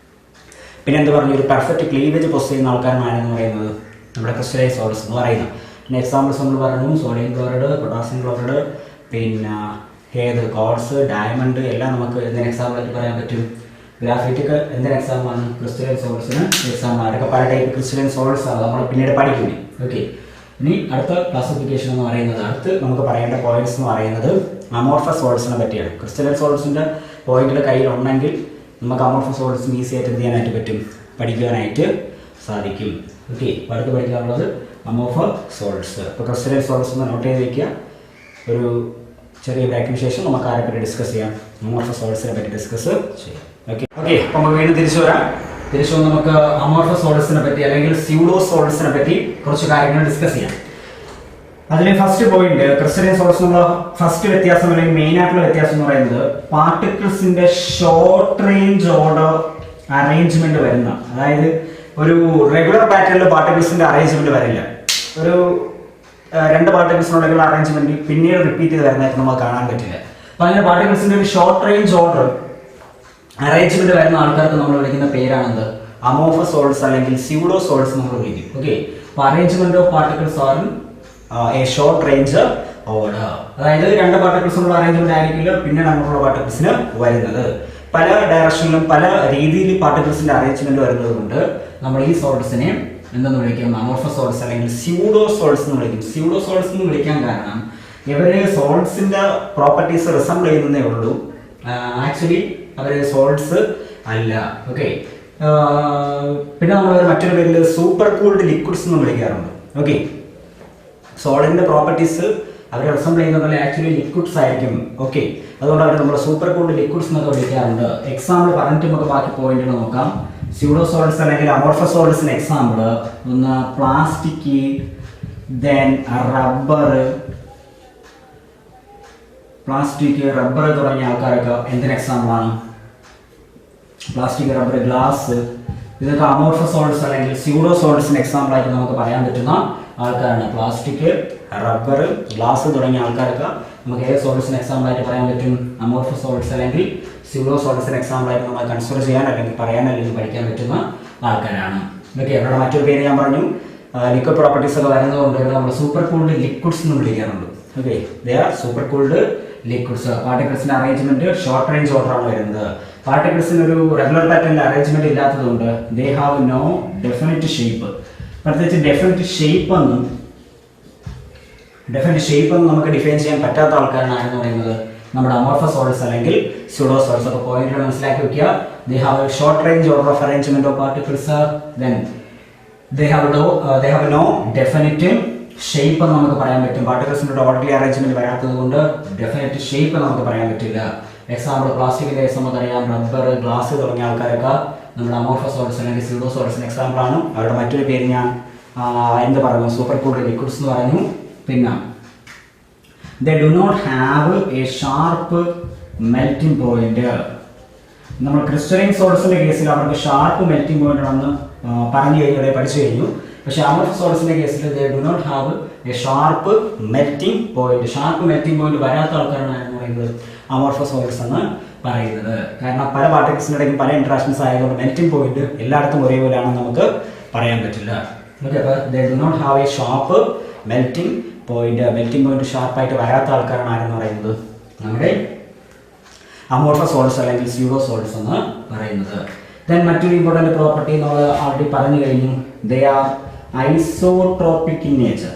പിന്നെ എന്ത് പറഞ്ഞു, ഒരു പെർഫെക്റ്റ് ക്ലീവേജ് പൊസ് ചെയ്യുന്ന ആൾക്കാരാണെന്ന് പറയുന്നത് നമ്മുടെ ക്രിസ്റ്റലൈൻ സോളിഡ്സ് എന്ന് പറയുന്നത്. പിന്നെ എക്സാമ്പിൾസ് നമ്മൾ പറഞ്ഞു, സോഡിയം ക്ലോറൈഡ്, പൊട്ടാസ്യം ക്ലോറൈഡ്, പിന്നെ ഏത് കോൾസ്, ഡയമണ്ട് എല്ലാം നമുക്ക് എന്തിന് എക്സാമ്പിളായിട്ട് പറയാൻ പറ്റും. ഗ്രാഫൈറ്റൊക്കെ എന്തിന് എക്സാമ്പിളാണ്, ക്രിസ്റ്റലൈൻ സോളിഡ്സിന് എക്സാമ്പിൾ. അതൊക്കെ പല ടൈപ്പ് ക്രിസ്റ്റലൈൻ സോളിഡ്സ് ആണ്, നമ്മൾ പിന്നീട് പഠിക്കുന്നത്. ഓക്കെ, ഇനി അടുത്ത ക്ലാസിഫിക്കേഷൻ എന്ന് പറയുന്നത്, അടുത്ത് നമുക്ക് പറയേണ്ട പോയിന്റ്സ് എന്ന് പറയുന്നത് അമോർഫസ് സോളിഡ്സിനെ പറ്റിയാണ്. ക്രിസ്റ്റലൈൻ സോളിഡ്സിൻ്റെ പോയിന്റുകൾ കയ്യിലുണ്ടെങ്കിൽ നമുക്ക് അമോർഫസ് സോളിഡ്സ് ഈസി ആയിട്ട് എന്ത് ചെയ്യാനായിട്ട് പറ്റും, പഠിക്കുവാനായിട്ട് സാധിക്കും. ഓക്കെ, അടുത്ത് പഠിക്കാനുള്ളത് അമോർഫസ് സോളിഡ്സ്. ഇപ്പോൾ ക്രിസ്റ്റലൈൻ സോളിഡ്സ് ഒന്ന് നോട്ട് ചെയ്ത് വയ്ക്കുക. ഒരു ചെറിയ ബ്രേക്കിന് ശേഷം നമുക്ക് ആരെ പറ്റി ഡിസ്കസ് ചെയ്യാം, അമോർഫസ് സോളിഡ്സിനെ പറ്റി ഡിസ്കസ് ചെയ്യാം. ഓക്കെ ഓക്കെ അപ്പോൾ നമുക്ക് വീണ്ടും തിരിച്ചു വരാം. തിരിച്ചു വന്ന് നമുക്ക് അമോർഫസ് സോളിഡ്സിനെ പറ്റി അല്ലെങ്കിൽ സ്യൂഡോ സോളിഡ്സിനെ പറ്റി കുറച്ച് കാര്യങ്ങൾ ഡിസ്കസ് ചെയ്യാം. അതിൽ ഫസ്റ്റ് പോയിന്റ്, ക്രിസ്റ്റലൈൻ സോളിഡ്സ് നമ്മൾ ഫസ്റ്റ് വ്യത്യാസം അല്ലെങ്കിൽ മെയിൻ ആയിട്ടുള്ള വ്യത്യാസം എന്ന് പറയുന്നത് പാർട്ടിക്കിൾസിന്റെ ഷോർട്ട് റേഞ്ച് ഓർഡർ അറേഞ്ച്മെന്റ് വരുന്ന, അതായത് ഒരു റെഗുലർ പാറ്റേണിൽ പാർട്ടിക്കിൾസിന്റെ അറേഞ്ച്മെന്റ് വരില്ല. ഒരു രണ്ട് പാർട്ടിക്കിൾസിനുള്ള അറേഞ്ച്മെന്റ് പിന്നീട് റിപ്പീറ്റ് ചെയ്ത് വരുന്നതായിട്ട് നമുക്ക് കാണാൻ പറ്റില്ല. അപ്പൊ അങ്ങനെ പാർട്ടിക്കിൾസിന്റെ ഒരു ഷോർട്ട് റേഞ്ച് ഓർഡർ അറേഞ്ച്മെന്റ് വരുന്ന ആൾക്കാർക്ക് നമ്മൾ വിളിക്കുന്ന പേരാണെന്ത്, അമോർഫസ് സോളിഡ്സ് അല്ലെങ്കിൽ സ്യൂഡോ സോളിഡ്സ് നമ്മൾ വിളിക്കും. ഓക്കെ, അപ്പൊ arrangement of particles R A short range order, അതായത് രണ്ട് പാർട്ടിക്കിൾസിനുള്ള അറേഞ്ച്മെന്റ് ആയിരിക്കില്ല പിന്നീട് അങ്ങോട്ടുള്ള പാർട്ടിക്കിൾസിന് വരുന്നത്. പല ഡയറക്ഷനിലും പല രീതിയിൽ പാർട്ടിക്കിൾസിന്റെ അറേഞ്ച്മെന്റ് വരുന്നത് കൊണ്ട് നമ്മൾ ഈ സോളിഡ്സിനെ എന്തെന്ന് വിളിക്കും, അമോർഫസ് സോളിഡ്സ് അല്ലെങ്കിൽ സ്യൂഡോ സോളിഡ്സ് എന്ന് വിളിക്കും. സ്യൂഡോ സോളിഡ്സ് എന്ന് വിളിക്കാൻ കാരണം ഇവര് സോളിഡ്സിന്റെ പ്രോപ്പർട്ടീസ് റിസംബിൾ ചെയ്യുന്നതേ ഉള്ളൂ, ആക്ച്വലി അവർ സോളിഡ്സ് അല്ല. ഓക്കെ, പിന്നെ നമ്മൾ മറ്റൊരു പേരിൽ സൂപ്പർ കൂൾഡ് ലിക്വിഡ്സ് എന്ന് വിളിക്കാറുണ്ട്. ഓക്കെ, സോളിഡിന്റെ പ്രോപ്പർട്ടീസ് അവർ റിസംബിൾ ചെയ്യുന്ന പോലെ ആക്ച്വലി ലിക്വിഡ്സ് ആയിരിക്കും. ഓക്കെ, അതുകൊണ്ട് അവർ നമ്മൾ സൂപ്പർ കൂൾഡ് ലിക്വിഡ്സ് എന്നൊക്കെ വിളിക്കാറുണ്ട്. എക്സാമ്പിൾ പറഞ്ഞിട്ട് നമുക്ക് ബാക്കി പോയിന്റുകൾ നോക്കാം. സ്യൂഡോ സോളിഡ്സ് അല്ലെങ്കിൽ അമോർഫസ് സോളിഡ്സിന് എക്സാമ്പിൾ ഒന്ന് plastic, then rubber, plastic, rubber തുടങ്ങിയ ആൾക്കാരൊക്കെ എന്തിന് എക്സാമ്പിളാണ്, പ്ലാസ്റ്റിക്, റബ്ബർ, ഗ്ലാസ്, ഇതൊക്കെ അമോർഫസ് സോളിഡ്സ് അല്ലെങ്കിൽ സ്യൂഡോ സോളിഡ്സിന് എക്സാമ്പിൾ ആയിട്ട് നമുക്ക് പറയാൻ പറ്റുന്ന ആൾക്കാരാണ്. പ്ലാസ്റ്റിക്, റബ്ബർ, ഗ്ലാസ് തുടങ്ങിയ ആൾക്കാരൊക്കെ നമുക്ക് ഏത് സോളിഡ്സിന് എക്സാമ്പിൾ ആയിട്ട് പറയാൻ പറ്റും, അമോർഫസ് സോളിഡ്സ് അല്ലെങ്കിൽ സ്യൂഡോ സോളിഡ്സിന് എക്സാമ്പിൾ ആയിട്ട് നമ്മൾ കൺസിഡർ ചെയ്യാൻ അല്ലെങ്കിൽ പറയാൻ അല്ലെങ്കിൽ പഠിക്കാൻ പറ്റുന്ന ആൾക്കാരാണ്. ഓക്കെ, അവരുടെ മറ്റൊരു പേര് ഞാൻ പറഞ്ഞു, ലിക്വിഡ് പ്രോപ്പർട്ടീസ് ഒക്കെ വരുന്നതുകൊണ്ട് നമ്മൾ സൂപ്പർ കൂൾഡ് ലിക്വിഡ്സ് എന്ന് വിളിക്കാറുണ്ട്. Okay, they are super cooled liquids. പാർട്ടിക്കിൾസിന്റെ അറേഞ്ച്മെന്റ് ഷോർട്ട് റേഞ്ച് ഓർഡർ ആണ് വരുന്നത്. പാർട്ടിക്കിൾസിന് ഒരു റെഗുലർ പാറ്റേണിൽ അറേഞ്ച്മെന്റ് ഇല്ലാത്തതുകൊണ്ട് they have no definite shape. പ്രത്യേകിച്ച് ഡെഫിനിറ്റ് ഷേപ്പ് ഒന്നും നമുക്ക് ഡിഫൈൻ ചെയ്യാൻ പറ്റാത്ത ആൾക്കാരാണെന്ന് പറയുന്നത് നമ്മുടെ അമോർഫസ് സോളിഡ്സ് അല്ലെങ്കിൽ സ്യൂഡോ സോളിഡ്സ്. അപ്പോൾ പോയിന്റുകൾ മനസ്സിലാക്കി വെക്കുക. They have a short range order of arrangement of particles, then they have no definite shape എന്ന് നമുക്ക് പറയാൻ പറ്റും. പാർട്ടിക്കിൾസിന്റെ ഓർഡർലി അറേഞ്ച്മെന്റ് വരാത്തത് കൊണ്ട് ഡെഫിനിറ്റ് ഷേപ്പ് നമുക്ക് പറയാൻ പറ്റില്ല. എക്സാമ്പിൾ പ്ലാസ്റ്റിക്കിന്റെ കേസ് നമുക്കറിയാം, റബ്ബർ, ഗ്ലാസ് തുടങ്ങിയ ആൾക്കാരൊക്കെ നമ്മുടെ അമോർഫസ് സോളിഡ്സ് അല്ലെങ്കിൽ സ്യൂഡോ സോളിഡ്സിന് എക്സാമ്പിൾ ആണ്. അവരുടെ മറ്റൊരു പേര് ഞാൻ എന്ത് പറഞ്ഞു, സൂപ്പർ കൂൾഡ് ലിക്വിഡ്സ് എന്ന് പറഞ്ഞു. പിന്നെ they do not have a sharp melting point. നമ്മൾ ക്രിസ്റ്റലൈൻ സോളിഡ്സിന്റെ കേസിൽ അവർക്ക് ഷാർപ്പ് മെൽറ്റിംഗ് പോയിന്റ് ആണെന്ന് പറഞ്ഞു കഴിഞ്ഞാൽ പഠിച്ചു കഴിഞ്ഞു. പക്ഷേ അമോർഫസ് സോളിഡ്സിന്റെ കേസിൽ they do not have a sharp melting point. Sharp melting point വരാത്ത ആൾക്കാരാണ് പറയുന്നത് അമോർഫസ് സോളിഡ്സ് എന്ന് പറയുന്നത്. കാരണം പല പാർട്ടിക്കിൾസിനിടയ്ക്കും പല ഇൻട്രാക്ഷൻസ് ആയതുകൊണ്ട് മെൽറ്റിംഗ് പോയിന്റ് എല്ലായിടത്തും ഒരേപോലെയാണെന്ന് നമുക്ക് പറയാൻ പറ്റില്ല. ഓക്കെ, അപ്പോൾ they do not have a sharp melting point. Melting point ഷാർപ്പായിട്ട് വരാത്ത ആൾക്കാരാണ് ആരെന്ന് പറയുന്നത്? നമ്മുടെ അമോർഫസ് സോൾട്സ് അല്ലെങ്കിൽ സ്യൂഡോ സോൾട്സ് എന്ന് പറയുന്നത്. ദെൻ മറ്റൊരു ഇമ്പോർട്ടൻറ്റ് പ്രോപ്പർട്ടി നമ്മൾ ആൾറെഡി പറഞ്ഞു കഴിഞ്ഞു. They are isotropic in nature.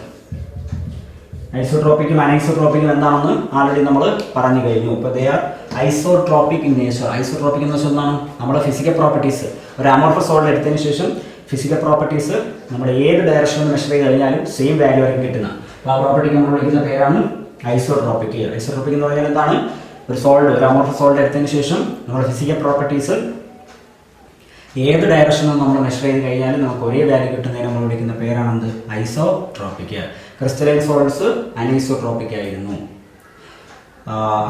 ഐസോട്രോപ്പിക്കും അനൈസോട്രോപ്പിക്കും എന്താണെന്ന് ആൾറെഡി നമ്മൾ പറഞ്ഞു കഴിഞ്ഞു. ഇപ്പോൾ they are isotropic in nature. Isotropic എന്ന് വെച്ചാൽ എന്താണ്? നമ്മുടെ ഫിസിക്കൽ പ്രോപ്പർട്ടീസ് ഒരു അമോർഫസ് സോൾഡ് എടുത്തതിന് ശേഷം ഫിസിക്കൽ പ്രോപ്പർട്ടീസ് നമ്മൾ ഏത് ഡയറക്ഷനിൽ മെഷർ ചെയ്ത് കഴിഞ്ഞാലും സെയിം വാല്യൂ ആയിരിക്കും കിട്ടുന്നത്. അപ്പോൾ ആ പ്രോപ്പർട്ടിക്ക് നമ്മൾ വിളിക്കുന്ന പേരാണ് ഐസോട്രോപ്പിക്. ഐസോട്രോപ്പിക് എന്ന് പറഞ്ഞാൽ എന്താണ്? ഒരു സോൾഡ് ഒരു അമോർഫസ് സോൾഡ് എടുത്തതിന് ശേഷം നമ്മുടെ ഫിസിക്കൽ പ്രോപ്പർട്ടീസ് ഏത് ഡയറക്ഷനിൽ നമ്മൾ മെഷർ ചെയ്ത് കഴിഞ്ഞാലും നമുക്ക് ഒരേ വാല്യൂ കിട്ടുന്നതിന് നമ്മൾ വിളിക്കുന്ന പേരാണെന്ത്? ഐസോട്രോപ്പിക്. ക്രിസ്റ്റലൈൻ സോൾഡ്സ് അനൈസോട്രോപ്പിക് ആയിരുന്നു.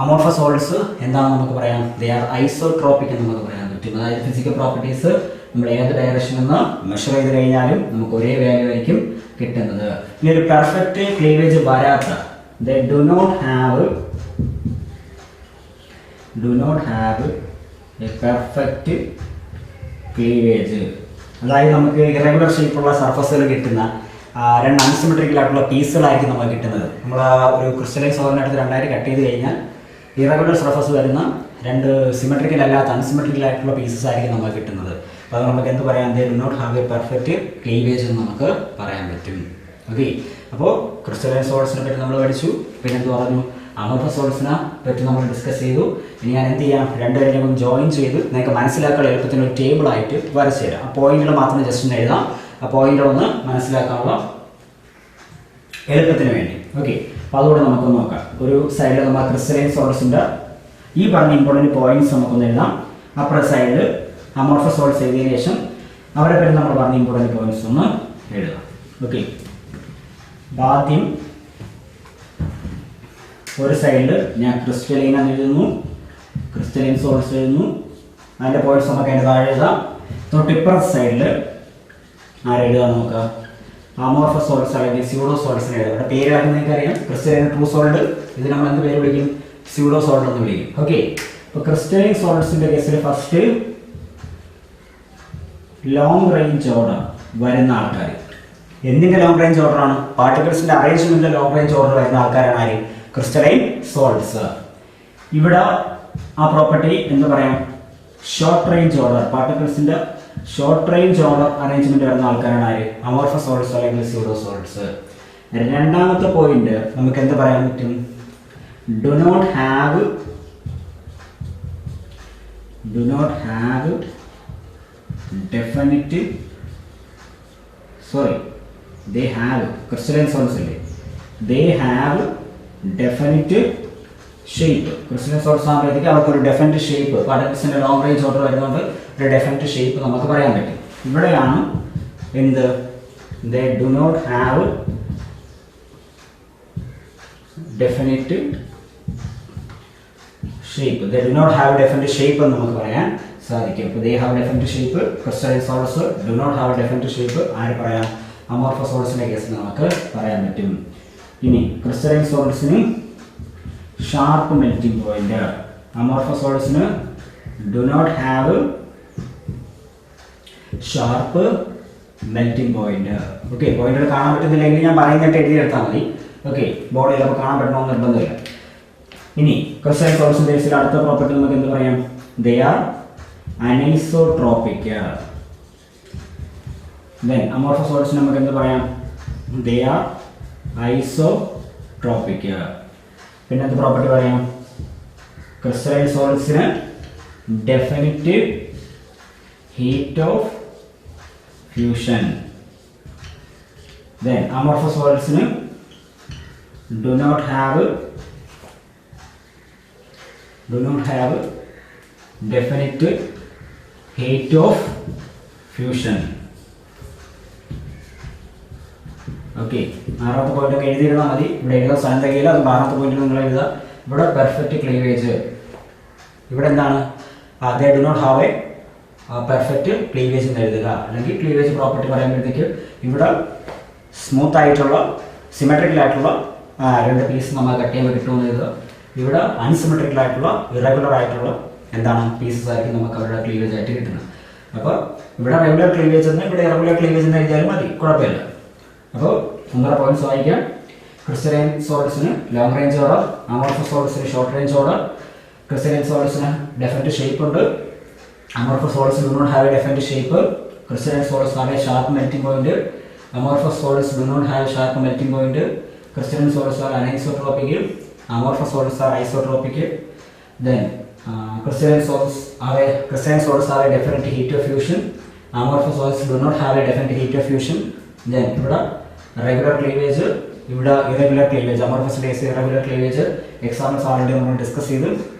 അമോർഫസ് സോൾഡ്സ് എന്താണെന്ന് നമുക്ക് പറയാം? ദേ ആർ ഐസോട്രോപ്പിക് എന്ന് നമുക്ക് പറയാൻ പറ്റും. അതായത് ഫിസിക്കൽ പ്രോപ്പർട്ടീസ് നമ്മൾ ഏത് ഡയറക്ഷനിൽ നിന്ന് മെഷർ ചെയ്ത് കഴിഞ്ഞാലും നമുക്ക് ഒരേ വാല്യൂ ആയിരിക്കും കിട്ടുന്നത്. ഇനി ഒരു പെർഫെക്റ്റ് ക്ലീവേജ് വരാത്ത they do not have a perfect cleavage. അതായത് നമുക്ക് ഇറഗുലർ ഷേപ്പുള്ള സർഫസുകൾ കിട്ടുന്ന രണ്ട് അൺസിമെട്രിക്കൽ ആയിട്ടുള്ള പീസുകളായിരിക്കും നമുക്ക് കിട്ടുന്നത്. നമ്മൾ ഒരു ക്രിസ്റ്റലൈൻ സോളിനടുത്ത് രണ്ടായിട്ട് കട്ട് ചെയ്ത് കഴിഞ്ഞാൽ ഇറഗുലർ സർഫസ് വരുന്ന രണ്ട് സിമെട്രിക്കൽ അല്ലാത്ത അൺസിമെട്രിക്കൽ ആയിട്ടുള്ള പീസസ് ആയിരിക്കും നമുക്ക് കിട്ടുന്നത്. അപ്പോൾ അത് നമുക്ക് എന്ത് പറയാം? They do not have a perfect cleavage എന്ന് നമുക്ക് പറയാൻ പറ്റും. ഓക്കെ, അപ്പോൾ ക്രിസ്റ്റലൈൻ സോൾസിനെ പറ്റി നമ്മൾ പഠിച്ചു. പിന്നെ എന്ത് പറഞ്ഞു? അമോർഫസ് സോൾസിനെ പറ്റി നമ്മൾ ഡിസ്കസ് ചെയ്തു. ഇനി ഞാൻ എന്ത് ചെയ്യാം? രണ്ടുപേരെയും ഒന്ന് ജോയിൻ ചെയ്ത് നിങ്ങൾക്ക് മനസ്സിലാക്കാൻ എളുപ്പത്തിന് ഒരു ടേബിളായിട്ട് വരച്ച് തരാം. ആ പോയിന്റുകൾ മാത്രം ജസ്റ്റ് ഒന്ന് എഴുതാം. ആ പോയിന്റുകൾ ഒന്ന് മനസ്സിലാക്കാനുള്ള എളുപ്പത്തിന് വേണ്ടി. ഓക്കെ, അപ്പോൾ അതുകൂടെ നമുക്കൊന്ന് നോക്കാം. ഒരു സൈഡിൽ നമ്മൾ ക്രിസ്റ്റലൈൻ സോൾസിൻ്റെ ഈ പറഞ്ഞ ഇമ്പോർട്ടൻറ്റ് പോയിന്റ്സ് നമുക്കൊന്ന് എഴുതാം. അപ്പുറത്തെ സൈഡിൽ അമോർഫസ് സോൾസ് എഴുതിയതിനു ശേഷം അവരെ പറ്റി നമ്മൾ പറഞ്ഞ ഇമ്പോർട്ടൻറ്റ് പോയിന്റ്സ് ഒന്ന് എഴുതാം. ഓക്കെ, ആദ്യം ഒരു സൈഡിൽ ഞാൻ ക്രിസ്റ്റലൈൻ എന്ന് എഴുതുന്നു, ക്രിസ്റ്റലൈൻ സോൾസ് എഴുതുന്നു. അതിൻ്റെ പോയിന്റ്സ് നമുക്ക് അതിൻ്റെ താഴെ എഴുതാം. തൊട്ടിപ്പുറത്തെ സൈഡിൽ ആരെഴുതാൻ നോക്കാം? അമോർഫസ് സോൾസ് അല്ലെങ്കിൽ സ്യൂഡോ സോൾസിനെ എഴുതാം. ഇവിടെ പേര് നിങ്ങൾക്ക് അറിയാം. ക്രിസ്റ്റലൈൻ ട്രൂ സോൾഡ്, ഇത് നമ്മൾ എന്ത് പേര് വിളിക്കും? സ്യൂഡോ സോൾഡ് എന്ന് വിളിക്കും. ഓക്കെ, അപ്പോൾ ക്രിസ്റ്റലൈൻ സോൾസിൻ്റെ കേസിൽ ഫസ്റ്റ് ലോങ് റേഞ്ച് ഓർഡർ വരുന്ന ആൾക്കാർ. എന്തിൻ്റെ ലോങ് റേഞ്ച് ഓർഡറാണ്? പാർട്ടിക്കിൾസിൻ്റെ അറേഞ്ച്മെൻറ്റിൻ്റെ ലോങ് റേഞ്ച് ഓർഡർ വരുന്ന ആൾക്കാരാണ് ആര്? Crystalline solids. ഇവിടെ ആ പ്രോപ്പർട്ടി എന്താ പറയാം? ഷോർട്ട് റേഞ്ച് ഓർഡർ, പാർട്ടിക്കിൾസിൻ്റെ ഷോർട്ട് റേഞ്ച് ഓർഡർ അറേഞ്ച്മെന്റ് വരുന്ന ആൾക്കാരാണ് ആര്? അമോർഫസ് സോൾട്സ് അല്ലെങ്കിൽ സ്യൂഡോ സോൾട്സ്. രണ്ടാമത്തെ പോയിന്റ് നമുക്ക് എന്താ പറയാൻ പറ്റും? Do not have definite they have crystalline solids അല്ലേ, they have definite shape. crystalline solids ആകുമ്പോഴത്തേക്ക് അവർക്ക് ഒരു ഡെഫിനിറ്റ് ഷേപ്പ്, പാർട്ടിക്കിൾസിന്റെ ലോങ് റേഞ്ച് ഓർഡർ വരുന്നത് ഒരു ഡെഫിനിറ്റ് ഷേപ്പ് നമുക്ക് പറയാൻ പറ്റും. ഇവിടെയാണ് എന്ത്, they do not have definite shape. They do not have definite shape എന്ന് നമുക്ക് പറയാൻ സാധിക്കും. അപ്പോൾ they have definite shape, crystalline solids do not have definite shape ആര് പറയാം, അമോർഫസ് സോളിഡ്സിന്റെ കേസിൽ നമുക്ക് പറയാൻ പറ്റും. ഇനി ക്രിസ്റ്റലൈൻ സോളിഡ്സിന് ഷാർപ്പ് മെൽറ്റിംഗ് പോയിന്റ്, അമോർഫസ് സോളിഡ്സിന് do not have sharp melting point. Okay, പോയിന്റുകൾ കാണാൻ പറ്റുന്നില്ലെങ്കിൽ ഞാൻ പറയുന്നിട്ട് എഴുതിയെടുത്താൽ മതി. ഓക്കെ, ബോർഡിൽ അപ്പോൾ കാണാൻ പറ്റണമെന്ന് നിർബന്ധമില്ല. ഇനി ക്രിസ്റ്റലൈൻ സോളിഡ്സിന്റെ കേസിൽ അടുത്ത പ്രോപ്പർട്ടി നമുക്ക് എന്ത് പറയാം, they are anisotropic. Then amorphous solids നമുക്ക് എന്ത് പറയാം, they are isotropic. പിന്നെ എന്ത് പ്രോപ്പർട്ടി പറയാം, ക്രിസ്റ്റലൈൻ സോളിഡ്സിന് definite heat of fusion. Then amorphous solidsന് do not have definite heat of fusion. Okay, ആറാമത്തെ പോയിന്റ് ഒക്കെ എഴുതിയിരുന്നാൽ മതി. ഇവിടെ എഴുതാൻ സ്ഥലം തികയില്ല, അത് ആറാമത്തെ പോയിന്റ് നിങ്ങൾ എഴുതുക. ഇവിടെ പെർഫെക്റ്റ് ക്ലീവേജ്, ഇവിടെ എന്താണ്, they do not have a perfect cleavage എന്ന് എഴുതുക. അല്ലെങ്കിൽ ക്ലീവേജ് പ്രോപ്പർട്ടി പറയുമ്പോഴത്തേക്ക് ഇവിടെ സ്മൂത്ത് ആയിട്ടുള്ള സിമെട്രിക്കൽ ആയിട്ടുള്ള രണ്ട് പീസ് നമ്മൾ കട്ട് ചെയ്യുമ്പോൾ കിട്ടുമെന്ന് എഴുതുക. ഇവിടെ അൺസിമെട്രിക്കൽ ആയിട്ടുള്ള ഇറഗുലർ ആയിട്ടുള്ള എന്താണ് പീസസ് ആയിരിക്കും നമുക്ക് അവരുടെ ക്ലീവേജ് ആയിട്ട് കിട്ടുന്നത്. അപ്പോൾ ഇവിടെ റെഗുലർ ക്ലീവേജ് എന്ന് ഇവിടെ ഇറഗുലർ ക്ലീവേജ് എന്ന് എഴുതിയാലും മതി, കുഴപ്പമില്ല. അപ്പോൾ ഒന്നര പോയിന്റ്സ് വായിക്കാം. ക്രിസ്റ്റലൈൻ സോളിഡ്സിന് ലോങ് റേഞ്ച് ഓർഡർ, അമോർഫസ് സോളിഡ്സിന് ഷോർട്ട് റേഞ്ച് ഓർഡർ. ക്രിസ്റ്റലൈൻ സോളിഡ്സിന് ഡെഫിനറ്റ് ഷേപ്പ് ഉണ്ട്. Amorphous solids do not have a definite shape. Crystalline solids have a sharp melting point. Amorphous solids do not have sharp melting point. Crystalline solids are anisotropic. Amorphous solids are isotropic. Then crystalline solids have a definite heat of fusion. Amorphous solids do not have a definite heat of fusion. Then ഇവിടെ regular cleavage, ഇവിടെ irregular cleavage. Amorphous is irregular cleavage. Examples already നമ്മൾ discuss ചെയ്ത്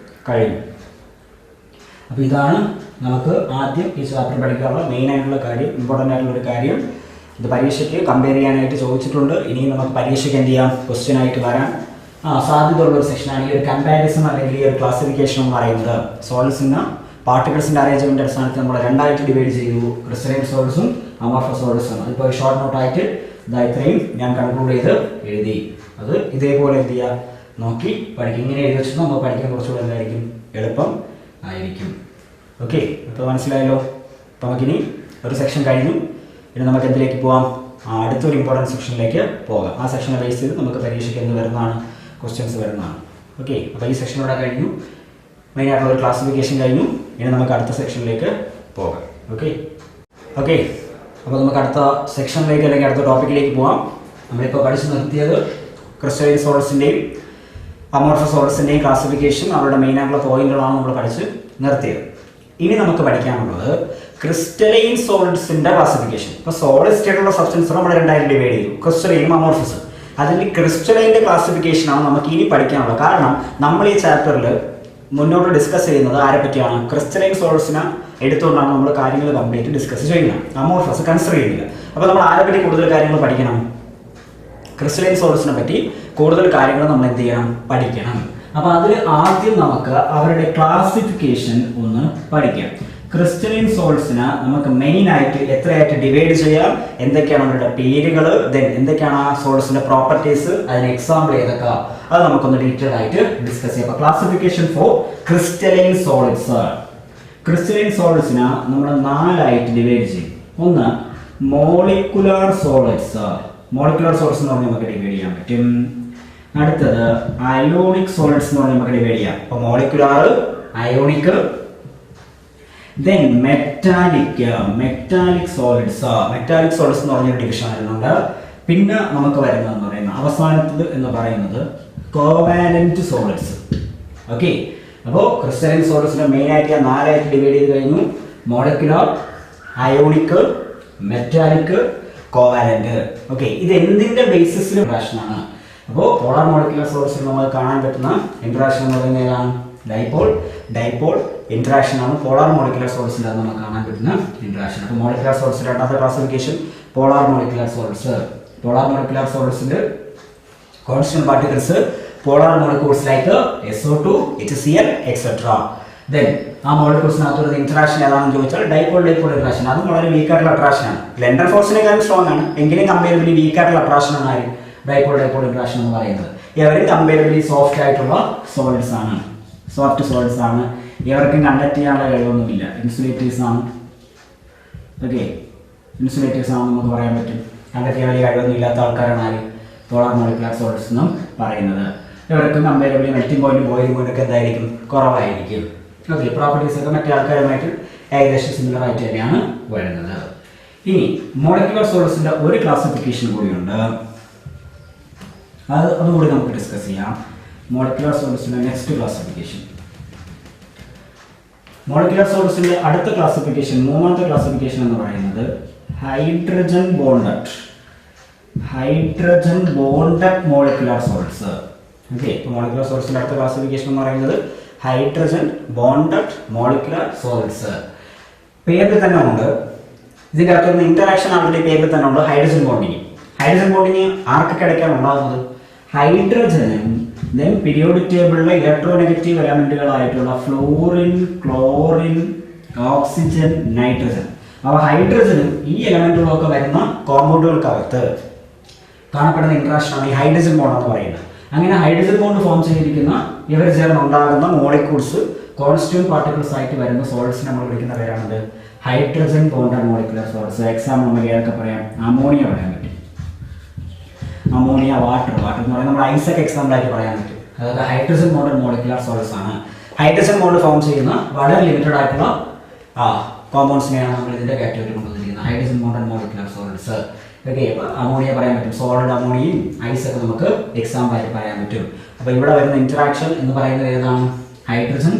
കഴിഞ്ഞു. അപ്പോൾ ഇതാണ് നമുക്ക് ആദ്യം ഈ ചാപ്റ്റർ പഠിക്കാനുള്ള മെയിൻ ആയിട്ടുള്ള കാര്യം, ഇമ്പോർട്ടൻ്റ് ആയിട്ടുള്ള ഒരു കാര്യം. ഇത് പരീക്ഷയ്ക്ക് കമ്പയർ ചെയ്യാനായിട്ട് ചോദിച്ചിട്ടുണ്ട്. ഇനിയും നമുക്ക് പരീക്ഷയ്ക്ക് എന്ത് ചെയ്യാം, ക്വസ്റ്റ്യൻ ആയിട്ട് വരാൻ സാധ്യതയുള്ളൊരു സെക്ഷനാണ് ഈ ഒരു കമ്പാരിസൺ അല്ലെങ്കിൽ ഈ ഒരു ക്ലാസിഫിക്കേഷൻ എന്ന് പറയുന്നത്. സോളിഡ്സിന് പാർട്ടിക്കിൾസിൻ്റെ അറേഞ്ച്മെൻ്റ് അടിസ്ഥാനത്തിൽ നമ്മൾ രണ്ടായിട്ട് ഡിവൈഡ് ചെയ്തു, ക്രിസ്റ്റലൈൻ സോളിഡ്സും അമോർഫസ് സോളിഡ്സും. അതിപ്പോൾ ഷോർട്ട് നോട്ടായിട്ട് ഇത്രയും ഞാൻ കൺക്ലൂഡ് ചെയ്ത് എഴുതി. അത് ഇതേപോലെ എന്ത് ചെയ്യുക, നോക്കി പഠിക്കും. ഇങ്ങനെ എഴുതി വെച്ചാൽ നമ്മൾ പഠിക്കാൻ കുറച്ചുകൂടെ എന്തായിരിക്കും, എളുപ്പം ആയിരിക്കും. ഓക്കെ, അപ്പോൾ മനസ്സിലായല്ലോ. അപ്പോൾ നമുക്കിനി ഒരു സെക്ഷൻ കഴിഞ്ഞു. ഇനി നമുക്ക് എന്തിലേക്ക് പോകാം, അടുത്തൊരു ഇമ്പോർട്ടൻറ്റ് സെക്ഷനിലേക്ക് പോകാം. ആ സെക്ഷനെ ബേസ് ചെയ്ത് നമുക്ക് പരീക്ഷയ്ക്ക് എന്ത് വരുന്നതാണ്, ക്വസ്റ്റ്യൻസ് വരുന്നതാണ്. ഓക്കെ, അപ്പോൾ ഈ സെക്ഷൻ ഇവിടെ കഴിഞ്ഞു. മെയിനായിട്ടുള്ള ഒരു ക്ലാസിഫിക്കേഷൻ കഴിഞ്ഞു. ഇനി നമുക്ക് അടുത്ത സെക്ഷനിലേക്ക് പോകാം. ഓക്കെ, അപ്പോൾ നമുക്ക് അടുത്ത സെക്ഷനിലേക്ക് അല്ലെങ്കിൽ അടുത്ത ടോപ്പിക്കിലേക്ക് പോകാം. നമ്മളിപ്പോൾ പഠിച്ച് നിർത്തിയത് ക്രിസ്റ്റലൈൻ സോളിഡ്സിൻ്റെയും അമോർഫസ് സോളിഡ്സിൻ്റെയും ക്ലാസിഫിക്കേഷൻ, അവരുടെ മെയിനായിട്ടുള്ള പോയിന്റുകളാണ് നമ്മൾ പഠിച്ച് നിർത്തിയത്. ഇനി നമുക്ക് പഠിക്കാനുള്ളത് ക്രിസ്റ്റലൈൻ സോളിഡ്സിന്റെ ക്ലാസിഫിക്കേഷൻ. ഇപ്പോൾ സോളിഡ് സ്റ്റേറ്റുള്ള സബ്സ്റ്റൻസ് നമ്മൾ രണ്ടായിട്ട് ഡിവൈഡ് ചെയ്തു, ക്രിസ്റ്റലൈനും അമോർഫസും. അതിൽ ക്രിസ്റ്റലൈൻ്റെ ക്ലാസിഫിക്കേഷനാണ് നമുക്ക് ഇനി പഠിക്കാനുള്ളത്. കാരണം നമ്മൾ ഈ ചാപ്റ്ററിൽ മുന്നോട്ട് ഡിസ്കസ് ചെയ്യുന്നത് ആരെ പറ്റിയാണ്, ക്രിസ്റ്റലൈൻ സോളിഡ്സിനെ എടുത്തുകൊണ്ടാണ് നമ്മൾ കാര്യങ്ങൾ കംപ്ലീറ്റ് ഡിസ്കസ് ചെയ്യുന്നത്. അമോർഫസ് കൺസിഡർ ചെയ്യുന്നില്ല. അപ്പോൾ നമ്മൾ ആരെ പറ്റി കൂടുതൽ കാര്യങ്ങൾ പഠിക്കണം, ക്രിസ്റ്റലൈൻ സോളിഡ്സിനെ പറ്റി കൂടുതൽ കാര്യങ്ങൾ നമ്മൾ എന്ത് ചെയ്യണം, പഠിക്കണം. അപ്പോൾ അതിൽ ആദ്യം നമുക്ക് അവരുടെ ക്ലാസിഫിക്കേഷൻ ഒന്ന് പഠിക്കാം. ക്രിസ്റ്റലൈൻ സോളിഡ്സിനെ നമുക്ക് മെയിൻ ആയിട്ട് എത്രയായിട്ട് ഡിവൈഡ് ചെയ്യാം, എന്തൊക്കെയാണ് അവരുടെ പേരുകൾ, ദെൻ എന്തൊക്കെയാണ് ആ സോളിഡ്സിന്റെ പ്രോപ്പർട്ടീസ്, അതിന് എക്സാമ്പിൾ ഏതൊക്കെ, അത് നമുക്കൊന്ന് ഡീറ്റെയിൽ ആയിട്ട് ഡിസ്കസ് ചെയ്യാം. അപ്പോൾ classification for crystalline solids. Crystalline സോളിഡ്സിനെ നമ്മൾ 4ആയിട്ട് ഡിവൈഡ് ചെയ്യും. ഒന്ന് മോളിക്കുലാർ സോളിഡ്സ്. മോളിക്കുലാർ സോളിഡ്സ് എന്ന് പറഞ്ഞാൽ നമുക്ക് ഡിവൈഡ് ചെയ്യാൻ പറ്റും. അടുത്തത് അയോണിക് സോളിഡ്സ് എന്ന് പറഞ്ഞാൽ നമുക്ക് ഡിവൈഡ് ചെയ്യാം. അപ്പോൾ molecular, ionic, then metallic solids. Metallic solids എന്ന് പറഞ്ഞൊരു ഡിവിഷൻ വരുന്നുണ്ട്. പിന്നെ നമുക്ക് വരുന്നതെന്ന് പറയുന്നത് അവസാനത്തത് എന്ന് പറയുന്നത് കോവാലന്റ് സോളിഡ്സ്. ഓക്കെ, അപ്പോൾ ക്രിസ്റ്റലൈൻ സോളിഡ്സിനെ മെയിൻ ആയിട്ട് 4ആയിട്ട് ഡിവൈഡ് ചെയ്ത് കഴിഞ്ഞു. Molecular, ionic, metallic, covalent. Okay, ഇത് എന്തിന്റെ ബേസിസിൽ ഇന്ററാക്ഷനാണ്? അപ്പോൾ പോളാർ മോളിക്കുലർ സോളിഡ്സിൽ നമ്മൾ കാണാൻ പറ്റുന്ന ഇന്ററാക്ഷൻ എന്ന് പറയുന്നത് ഏതാണ്, ഡൈപോൾ ഇന്ററാക്ഷൻ ആണ്. പോളാർ മോളിക്കുലർ സോളിഡ്സിൽ നമുക്ക് കാണാൻ പറ്റുന്ന ഇന്ററാക്ഷൻ. അപ്പോൾ മോളിക്കുലർ സോളിഡ്സിന്റെ രണ്ടാമത്തെ classification polar molecular solids. Polar molecular സോളിഡ്സിന്റെ constant particles polar molecules like SO2, HCl, etc. Then ആ മോളിക്യൂൾസിനകത്തുള്ള ഇന്ററാക്ഷൻ ഏതാണെന്ന് ചോദിച്ചാൽ ഡൈപോൾ ഇന്ററാക്ഷൻ. അതും വളരെ വീക്ക് ആയിട്ടുള്ള അട്രാക്ഷൻ ആണ്. ലെൻഡർ ഫോഴ്സിനെക്കാളും സ്ട്രോങ് ആണ്, എങ്കിലും കമ്പയറബിളി വീക്ക് ആയിട്ടുള്ള അട്രാക്ഷൻ ആണ് ആര്, ഡൈപോൾ ഇന്ററാക്ഷൻ എന്ന് പറയുന്നത്. ഇവർ കമ്പയറബിളി സോഫ്റ്റ് ആയിട്ടുള്ള സോളിഡ്സ് ആണ്, സോഫ്റ്റ് സോളിഡ്സ് ആണ്. ഇവർക്കും കണ്ടക്ട് ചെയ്യാനുള്ള കഴിവൊന്നുമില്ല, ഇൻസുലേറ്റേഴ്സ് ആണ്. ഓക്കെ, ഇൻസുലേറ്റേഴ്സ് ആണെന്ന് നമുക്ക് പറയാൻ പറ്റും. കണ്ടക്ട് ചെയ്യാൻ വലിയ കഴിവൊന്നും ഇല്ലാത്ത ആൾക്കാരാണ് ആര്, പോളാർ മോളിക്കുലർ സോളിഡ്സ് എന്നും പറയുന്നത്. ഇവർക്കും കമ്പയറബിളി മെൽറ്റിംഗ് പോയിന്റ്, ബോയിലിംഗ് പോയിന്റ് ഒക്കെ എന്തായിരിക്കും, കുറവായിരിക്കും. ഓക്കെ, പ്രോപ്പർട്ടീസ് ഒക്കെ മറ്റേ ആൾക്കാരുമായിട്ട് ഏകദേശം സിമിലർ ആയിട്ട് തന്നെയാണ് വരുന്നത്. ഇനി മോളിക്കുലർ സോളിഡ്സിന്റെ ഒരു ക്ലാസിഫിക്കേഷൻ കൂടിയുണ്ട്, അതുകൂടി നമുക്ക് ഡിസ്കസ് ചെയ്യാം. മോളിക്കുലർ സോളിഡ്സിന്റെ നെക്സ്റ്റ് ക്ലാസിഫിക്കേഷൻ. മോളിക്കുലർ സോളിഡ്സിന്റെ അടുത്ത ക്ലാസിഫിക്കേഷൻ, മൂന്നാമത്തെ ക്ലാസിഫിക്കേഷൻ എന്ന് പറയുന്നത് hydrogen bonded molecular solids. Okay, molecular സോളിഡ്സിന്റെ അടുത്ത ക്ലാസിഫിക്കേഷൻ എന്ന് പറയുന്നത് ഹൈഡ്രജൻ ബോണ്ടഡ് മോളിക്കുലർ സോളിഡ്സ്. പേരിൽ തന്നെ ഉണ്ട്, ഇതിന്റെ അകത്തുള്ള ഇന്ററാക്ഷൻ ആളുടെ പേരിൽ തന്നെ ഉണ്ട്, ഹൈഡ്രജൻ ബോണ്ടിങ്. ഹൈഡ്രജൻ ബോണ്ടിങ് ആർക്കൊക്കെ ഇടയ്ക്കാണ് ഉണ്ടാകുന്നത്, ഹൈഡ്രജനും ദെൻ പീരിയോഡിക് ടേബിളിലെ ഇലക്ട്രോനെഗറ്റീവ് എലമെന്റുകളായിട്ടുള്ള ഫ്ലോറിൻ, ക്ലോറിൻ, ഓക്സിജൻ, നൈട്രജൻ. അപ്പോൾ ഹൈഡ്രജനും ഈ എലമെന്റുകളൊക്കെ വരുന്ന കോമ്പൗണ്ടുകൾക്കകത്ത് കാണപ്പെടുന്ന ഇന്ററാക്ഷനാണ് ഈ ഹൈഡ്രജൻ ബോണ്ട് എന്ന് പറയുന്നത്. അങ്ങനെ ഹൈഡ്രജൻ ബോണ്ട് ഫോം ചെയ്തിരിക്കുന്ന ഇവർ ചേർന്ന് ഉണ്ടാകുന്ന മോളിക്യൂൾസ് കോൺസ്റ്റന്റ് പാർട്ടിക്കിൾസ് ആയിട്ട് വരുന്ന സോളിഡ്സിനെ നമ്മൾ വിളിക്കുന്ന പേരാണത് hydrogen bonded molecular solids. Example നമുക്ക് ഏതൊക്കെ പറയാം? അമോണിയ പറയാൻ പറ്റും. അമോണിയ, വാട്ടർ എന്ന് പറയുന്നത് നമ്മൾ ഐസൊക്കെ എക്സാമ്പിൾ ആയിട്ട് പറയാൻ പറ്റും. അതായത് ഹൈഡ്രജൻ ബോണ്ടഡ് മോളിക്കുലർ സോളിഡ്സ് ആണ്. ഹൈഡ്രജൻ ബോണ്ട് ഫോം ചെയ്യുന്ന വളരെ ലിമിറ്റഡ് ആയിട്ടുള്ള കോമ്പൗണ്ട്സിനെയാണ് നമ്മൾ ഇതിന്റെ കാറ്റഗറി കൊണ്ടുവന്നിരിക്കുന്നത്, hydrogen bonded molecular solids. Okay, ammonia പറയാൻ പറ്റും, സോളിഡ് അമോണിയയും ഐസൊക്കെ നമുക്ക് എക്സാമ്പിൾ ആയിട്ട് പറയാൻ പറ്റും. അപ്പോൾ ഇവിടെ വരുന്ന ഇന്ററാക്ഷൻ എന്ന് പറയുന്നത് ഏതാണ്? ഹൈഡ്രജൻ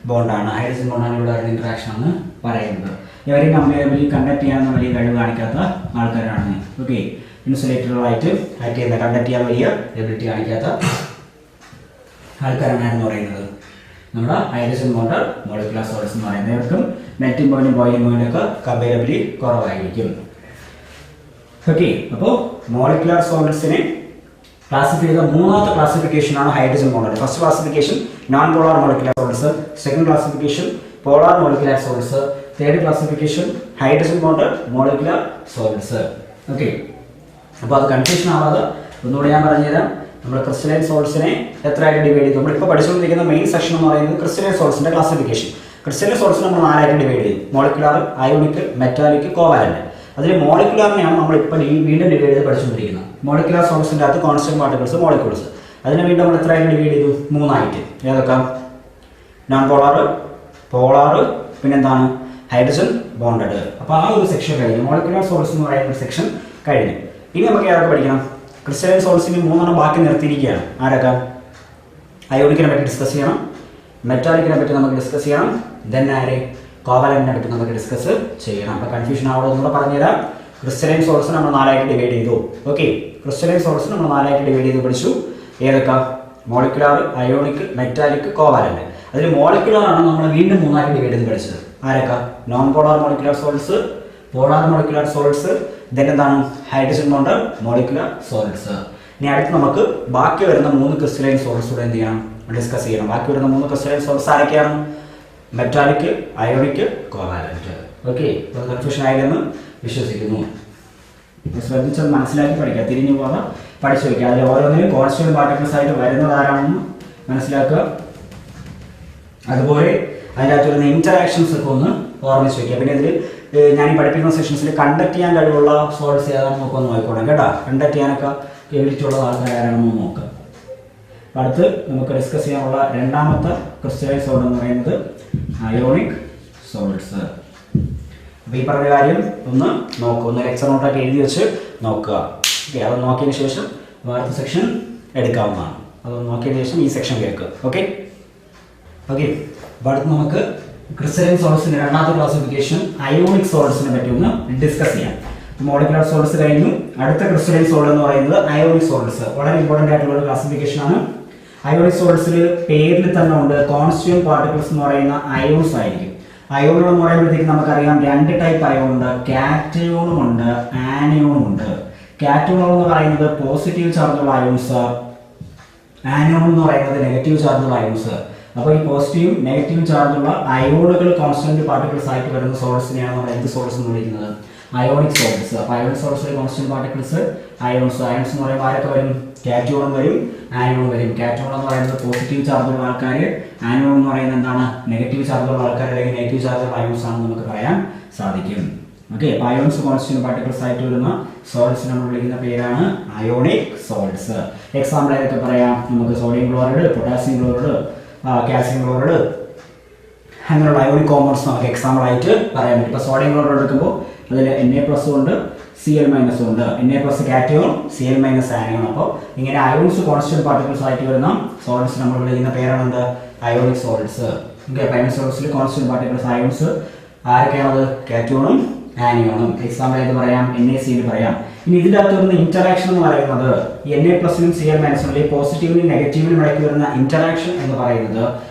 ബോണ്ടാണ്. ഹൈഡ്രജൻ ബോണ്ടാണ് ഇവിടെ വരുന്ന ഇന്ററാക്ഷൻ എന്ന് പറയുന്നത്. ഇവരെയും കമ്പയറബിളി കണ്ടക്ട് ചെയ്യാൻ വലിയ കഴിവ് കാണിക്കാത്ത ആൾക്കാരാണ്. ഓക്കെ, ഇൻസുലേറ്ററുകളായിട്ട് ആക്ട് ചെയ്യുന്ന, കണ്ടക്ട് ചെയ്യാൻ വലിയ എബിലിറ്റി കാണിക്കാത്ത ആൾക്കാരാണ് എന്ന് പറയുന്നത് നമ്മുടെ ഹൈഡ്രജൻ ബോണ്ടഡ് മോളിക്കുലർ സോളിഡ്സ് എന്ന് പറയുന്നത്. ഇവർക്കും മെൽറ്റിംഗ് പോയിന്റും ബോയിലിംഗ് പോയിന്റും ഒക്കെ കമ്പയറബിളി കുറവായിരിക്കും. ഓക്കെ, അപ്പോൾ മോളിക്കുലർ സോളിഡ്സിനെ ക്ലാസിഫൈ ചെയ്ത മൂന്നാമത്തെ ക്ലാസിഫിക്കേഷനാണ് hydrogen bonded. First classification non polar molecular solids, second classification polar molecular solids, third classification hydrogen bonded molecular solids. Okay, അപ്പോൾ അത് കൺഫ്യൂഷൻ ആവാതെ ഒന്നുകൂടെ ഞാൻ പറഞ്ഞുതരാം. നമ്മൾ ക്രിസ്റ്റലൈൻ സോൾസിനെ എത്രയായിട്ട് ഡിവൈഡ് ചെയ്തു? നമ്മളിപ്പോൾ പഠിച്ചുകൊണ്ടിരിക്കുന്ന മെയിൻ സെക്ഷൻ എന്ന് പറയുന്നത് ക്രിസ്റ്റലൈൻ സോൾസിന്റെ ക്ലാസിഫിക്കേഷൻ. ക്രിസ്റ്റലൈൻ സോൾസിനെ നമ്മൾ 4 ഡിവൈഡ് ചെയ്തു: മോളിക്കുലാർ, അയോണിക്, മെറ്റാലിക്, കോവാലന്റ്. അതിൽ മോളിക്കുലാറിനെയാണ് നമ്മൾ ഇപ്പോൾ വീണ്ടും ഡിവൈഡ് ചെയ്ത് പഠിച്ചുകൊണ്ടിരിക്കുന്നത്. മോളിക്കുലാർ സോൾസിന്റെ അകത്ത് കോൺസ്റ്റന്റ് പാർട്ടിക്കിൾസ്, മോളിക്യൂൾസ്. അതിനെ വീണ്ടും നമ്മൾ എത്രയായിട്ട് ഡിവൈഡ് ചെയ്തു? 3 ഏതൊക്കെ? നോൺ പോളാർ, പോളാർ, പിന്നെന്താണ്? Hydrogen bonded. അപ്പോൾ ആ ഒരു സെക്ഷൻ കഴിഞ്ഞു. മോളിക്കുലാർ സോൾസ് എന്ന് പറയുന്ന ഒരു സെക്ഷൻ കഴിഞ്ഞു. ഇനി നമുക്ക് ഏതൊക്കെ പഠിക്കണം? ക്രിസ്റ്റലൈൻ സോൾസിന് 3 ബാക്കി നിർത്തിയിരിക്കുകയാണ്. ആരൊക്കെ? അയോണിക്കിനെ പറ്റി ഡിസ്കസ് ചെയ്യണം, മെറ്റാലിക്കിനെ പറ്റി നമുക്ക് ഡിസ്കസ് ചെയ്യണം, ദെൻ ആരെ? കോവാലന്റിനെ പറ്റി നമുക്ക് ഡിസ്കസ് ചെയ്യണം. അപ്പോൾ കൺഫ്യൂഷൻ ആവണം എന്നൂടെ പറഞ്ഞുതരാം. ക്രിസ്റ്റലൈൻ സോൾസ് നമ്മൾ 4 ഡിവൈഡ് ചെയ്തു. ഓക്കെ, ക്രിസ്റ്റലൈൻ സോൾസ് നമ്മൾ 4 ഡിവൈഡ് ചെയ്ത് പഠിച്ചു. ഏതൊക്കെ? Molecular, ionic, metallic, covalent. അതിൽ മോളിക്കുലാർ ആണ് നമ്മൾ വീണ്ടും 3 ഡിവൈഡ് ചെയ്ത് പഠിച്ചത്. ആരൊക്കെ? Non polar molecular solids, polar molecular solids, then എന്താണ്? Hydrogen bonded molecular solids. ഇനി അടുത്ത് നമുക്ക് ബാക്കി വരുന്ന 3 ക്രിസ്റ്റലൈൻ സോൾസ് കൂടെ എന്ത് ചെയ്യണം? ഡിസ്കസ് ചെയ്യണം. ബാക്കി വരുന്ന 3 ക്രിസ്റ്റലൈൻ സോൾസ് ആരൊക്കെയാണ്? Metallic, ionic, covalent. ഓക്കെ, അപ്പോൾ കൺഫ്യൂഷൻ ആയില്ലെന്ന് വിശ്വസിക്കുന്നു. ശ്രദ്ധിച്ചത് മനസ്സിലാക്കി പഠിക്കുക, തിരിഞ്ഞു പോകാതെ പഠിച്ചു വയ്ക്കുക. അതിൽ ഓരോന്നിനും കോൺസ്റ്റന്റ് പാർട്ടിക്കിൾസ് ആയിട്ട് വരുന്നത് ആരാണെന്ന് മനസ്സിലാക്കുക. അതുപോലെ അതിൻ്റെ അകത്ത് വരുന്ന ഇന്ററാക്ഷൻസ് ഒക്കെ ഒന്ന് ഓർമ്മിച്ച് വയ്ക്കുക. പിന്നെ ഇതിൽ ഞാൻ ഈ പഠിപ്പിക്കുന്ന സെഷൻസിൽ കണ്ടക്ട് ചെയ്യാൻ കഴിവുള്ള സോൾസ് ഏതാണെന്ന് നോക്കുമെന്ന് നോക്കിക്കോണം കേട്ടോ. കണ്ടക്ട് ചെയ്യാനൊക്കെ എബിലിറ്റി ഉള്ള ആൾക്കാർ ആരാണെന്ന് നോക്കുക. അടുത്ത് നമുക്ക് ഡിസ്കസ് ചെയ്യാനുള്ള രണ്ടാമത്തെ ക്രിസ്റ്റലൈൻ സോൾഡ് എന്ന് പറയുന്നത് അയോണിക് സോൾഡ്സ്. അപ്പോൾ ഈ പറഞ്ഞ കാര്യം ഒന്ന് നോക്കുക, ഒന്ന് ലെക്ചർ നോട്ടാക്കി എഴുതി വെച്ച് നോക്കുക. ഓക്കെ, അത് നോക്കിയതിന് ശേഷം അടുത്ത സെക്ഷൻ എടുക്കാവുന്നതാണ്. അതൊന്ന് നോക്കിയതിന് ശേഷം ഈ സെക്ഷൻ കേൾക്കുക. ഓക്കെ ഓക്കെ അപ്പോൾ അടുത്ത് നമുക്ക് ക്രിസ്റ്റലൈൻ സോൾഡ്സിന്റെ രണ്ടാമത്തെ ക്ലാസിഫിക്കേഷൻ അയോണിക് സോൾഡ്സിനെ പറ്റി ഒന്ന് ഡിസ്കസ് ചെയ്യാം. മോളിക്കുലർ സോൾഡ്സ് കഴിഞ്ഞു. അടുത്ത ക്രിസ്റ്റലൈൻ സോൾഡ് എന്ന് പറയുന്നത് അയോണിക് സോൾഡ്സ്. വളരെ ഇമ്പോർട്ടൻ്റ് ആയിട്ടുള്ള ഒരു ക്ലാസിഫിക്കേഷൻ ആണ്. അയോണിക് സോൾഡ്സിൽ പേരിൽ തന്നെ ഉണ്ട് കോൺസ്റ്റുവന്റ് പാർട്ടിക്കിൾസ് എന്ന് പറയുന്ന അയോൺസ് ആയിരിക്കും. അയോണുകൾ എന്ന് പറയുമ്പോഴത്തേക്ക് നമുക്കറിയാം 2 ടൈപ്പ് അയോൺ ഉണ്ട്, കാറ്റയോണും ഉണ്ട്, ആനയോണും ഉണ്ട്. കാറ്റയോണുകൾ എന്ന് പറയുന്നത് പോസിറ്റീവ് ചാർജുള്ള അയോൺസ്, ആനയോൺ എന്ന് പറയുന്നത് നെഗറ്റീവ് ചാർജുള്ള അയോൺസ്. അപ്പോൾ ഈ പോസിറ്റീവ് നെഗറ്റീവ് ചാർജുള്ള അയോണുകൾ കോൺസ്റ്റന്റ് പാർട്ടിക്കിൾസ് ആയിട്ട് വരുന്ന സോൾഡ്സിനെയാണ് നമ്മൾ എന്ത് സോൾഡ്സ് എന്ന് വിളിക്കുന്നത്? Ionic solids. അപ്പോൾ അയോണിക് സോൾഡ്സിലെ കോൺസ്റ്റന്റ് പാർട്ടിക്കിൾസ് അയോൺസ്. അയോൺസ് എന്ന് പറയുമ്പോൾ ആരൊക്കെ വരും? കാറ്റയോൺ വരും, ആനയോൺ വരും. കാറ്റയോൺ എന്ന് പറയുന്നത് പോസിറ്റീവ് ചാർജുള്ള ആൾക്കാർ, ആനയോൺ എന്ന് പറയുന്നത് എന്താണ്? നെഗറ്റീവ് ചാർജുള്ള ആൾക്കാർ അല്ലെങ്കിൽ നെഗറ്റീവ് ചാർജുള്ള അയോൺസ് ആണെന്ന് നമുക്ക് പറയാൻ സാധിക്കും. ഓക്കെ, അപ്പോൾ അയോൺസ് കോൺസ്റ്റന്റ് പാർട്ടിക്കിൾസ് ആയിട്ട് വരുന്ന സോൾഡ്സ് നമ്മൾ വിളിക്കുന്ന പേരാണ് അയോണിക് സോൾഡ്സ്. എക്സാമ്പിൾ ആയിട്ടൊക്കെ പറയാം നമുക്ക് sodium chloride, potassium chloride, calcium chloride, അങ്ങനെയുള്ള അയോണിക് കോമ്പൗണ്ട്സ് നമുക്ക് എക്സാമ്പിൾ ആയിട്ട് പറയാൻ പറ്റും. ഇപ്പോൾ സോഡിയം ക്ലോറൈഡ് എടുക്കുമ്പോൾ അതിൽ Na+ ഉണ്ട്, Cl- ഉണ്ട്. Na+ cation, Cl- anion. അപ്പോൾ ഇങ്ങനെ അയോൺസ് കോൺസ്റ്റന്റ് പാർട്ടിക്കിൾസ് ആയിട്ട് വരുന്ന സോൾഡ്സ് നമ്മൾ വിളിക്കുന്ന പേരാണ് എന്ത്? Ionic solids. ഓക്കെ, അയോണിക് സോൾഡ്സിൽ കോൺസ്റ്റന്റ് പാർട്ടിക്കിൾസ് അയോൺസ് ആരൊക്കെയാണത്? കാറ്റയോണും ആനയോണും. എക്സാമ്പിൾ ആയിട്ട് പറയാം NaCl പറയാം. ഇനി ഇതിൻ്റെ അകത്ത് വരുന്ന ഇന്ററാക്ഷൻ എന്ന് പറയുന്നത് Na+നും Cl- പോസിറ്റീവിനും നെഗറ്റീവിനും ഇടയ്ക്ക് വരുന്ന ഇന്ററാക്ഷൻ എന്ന് പറയുന്നത്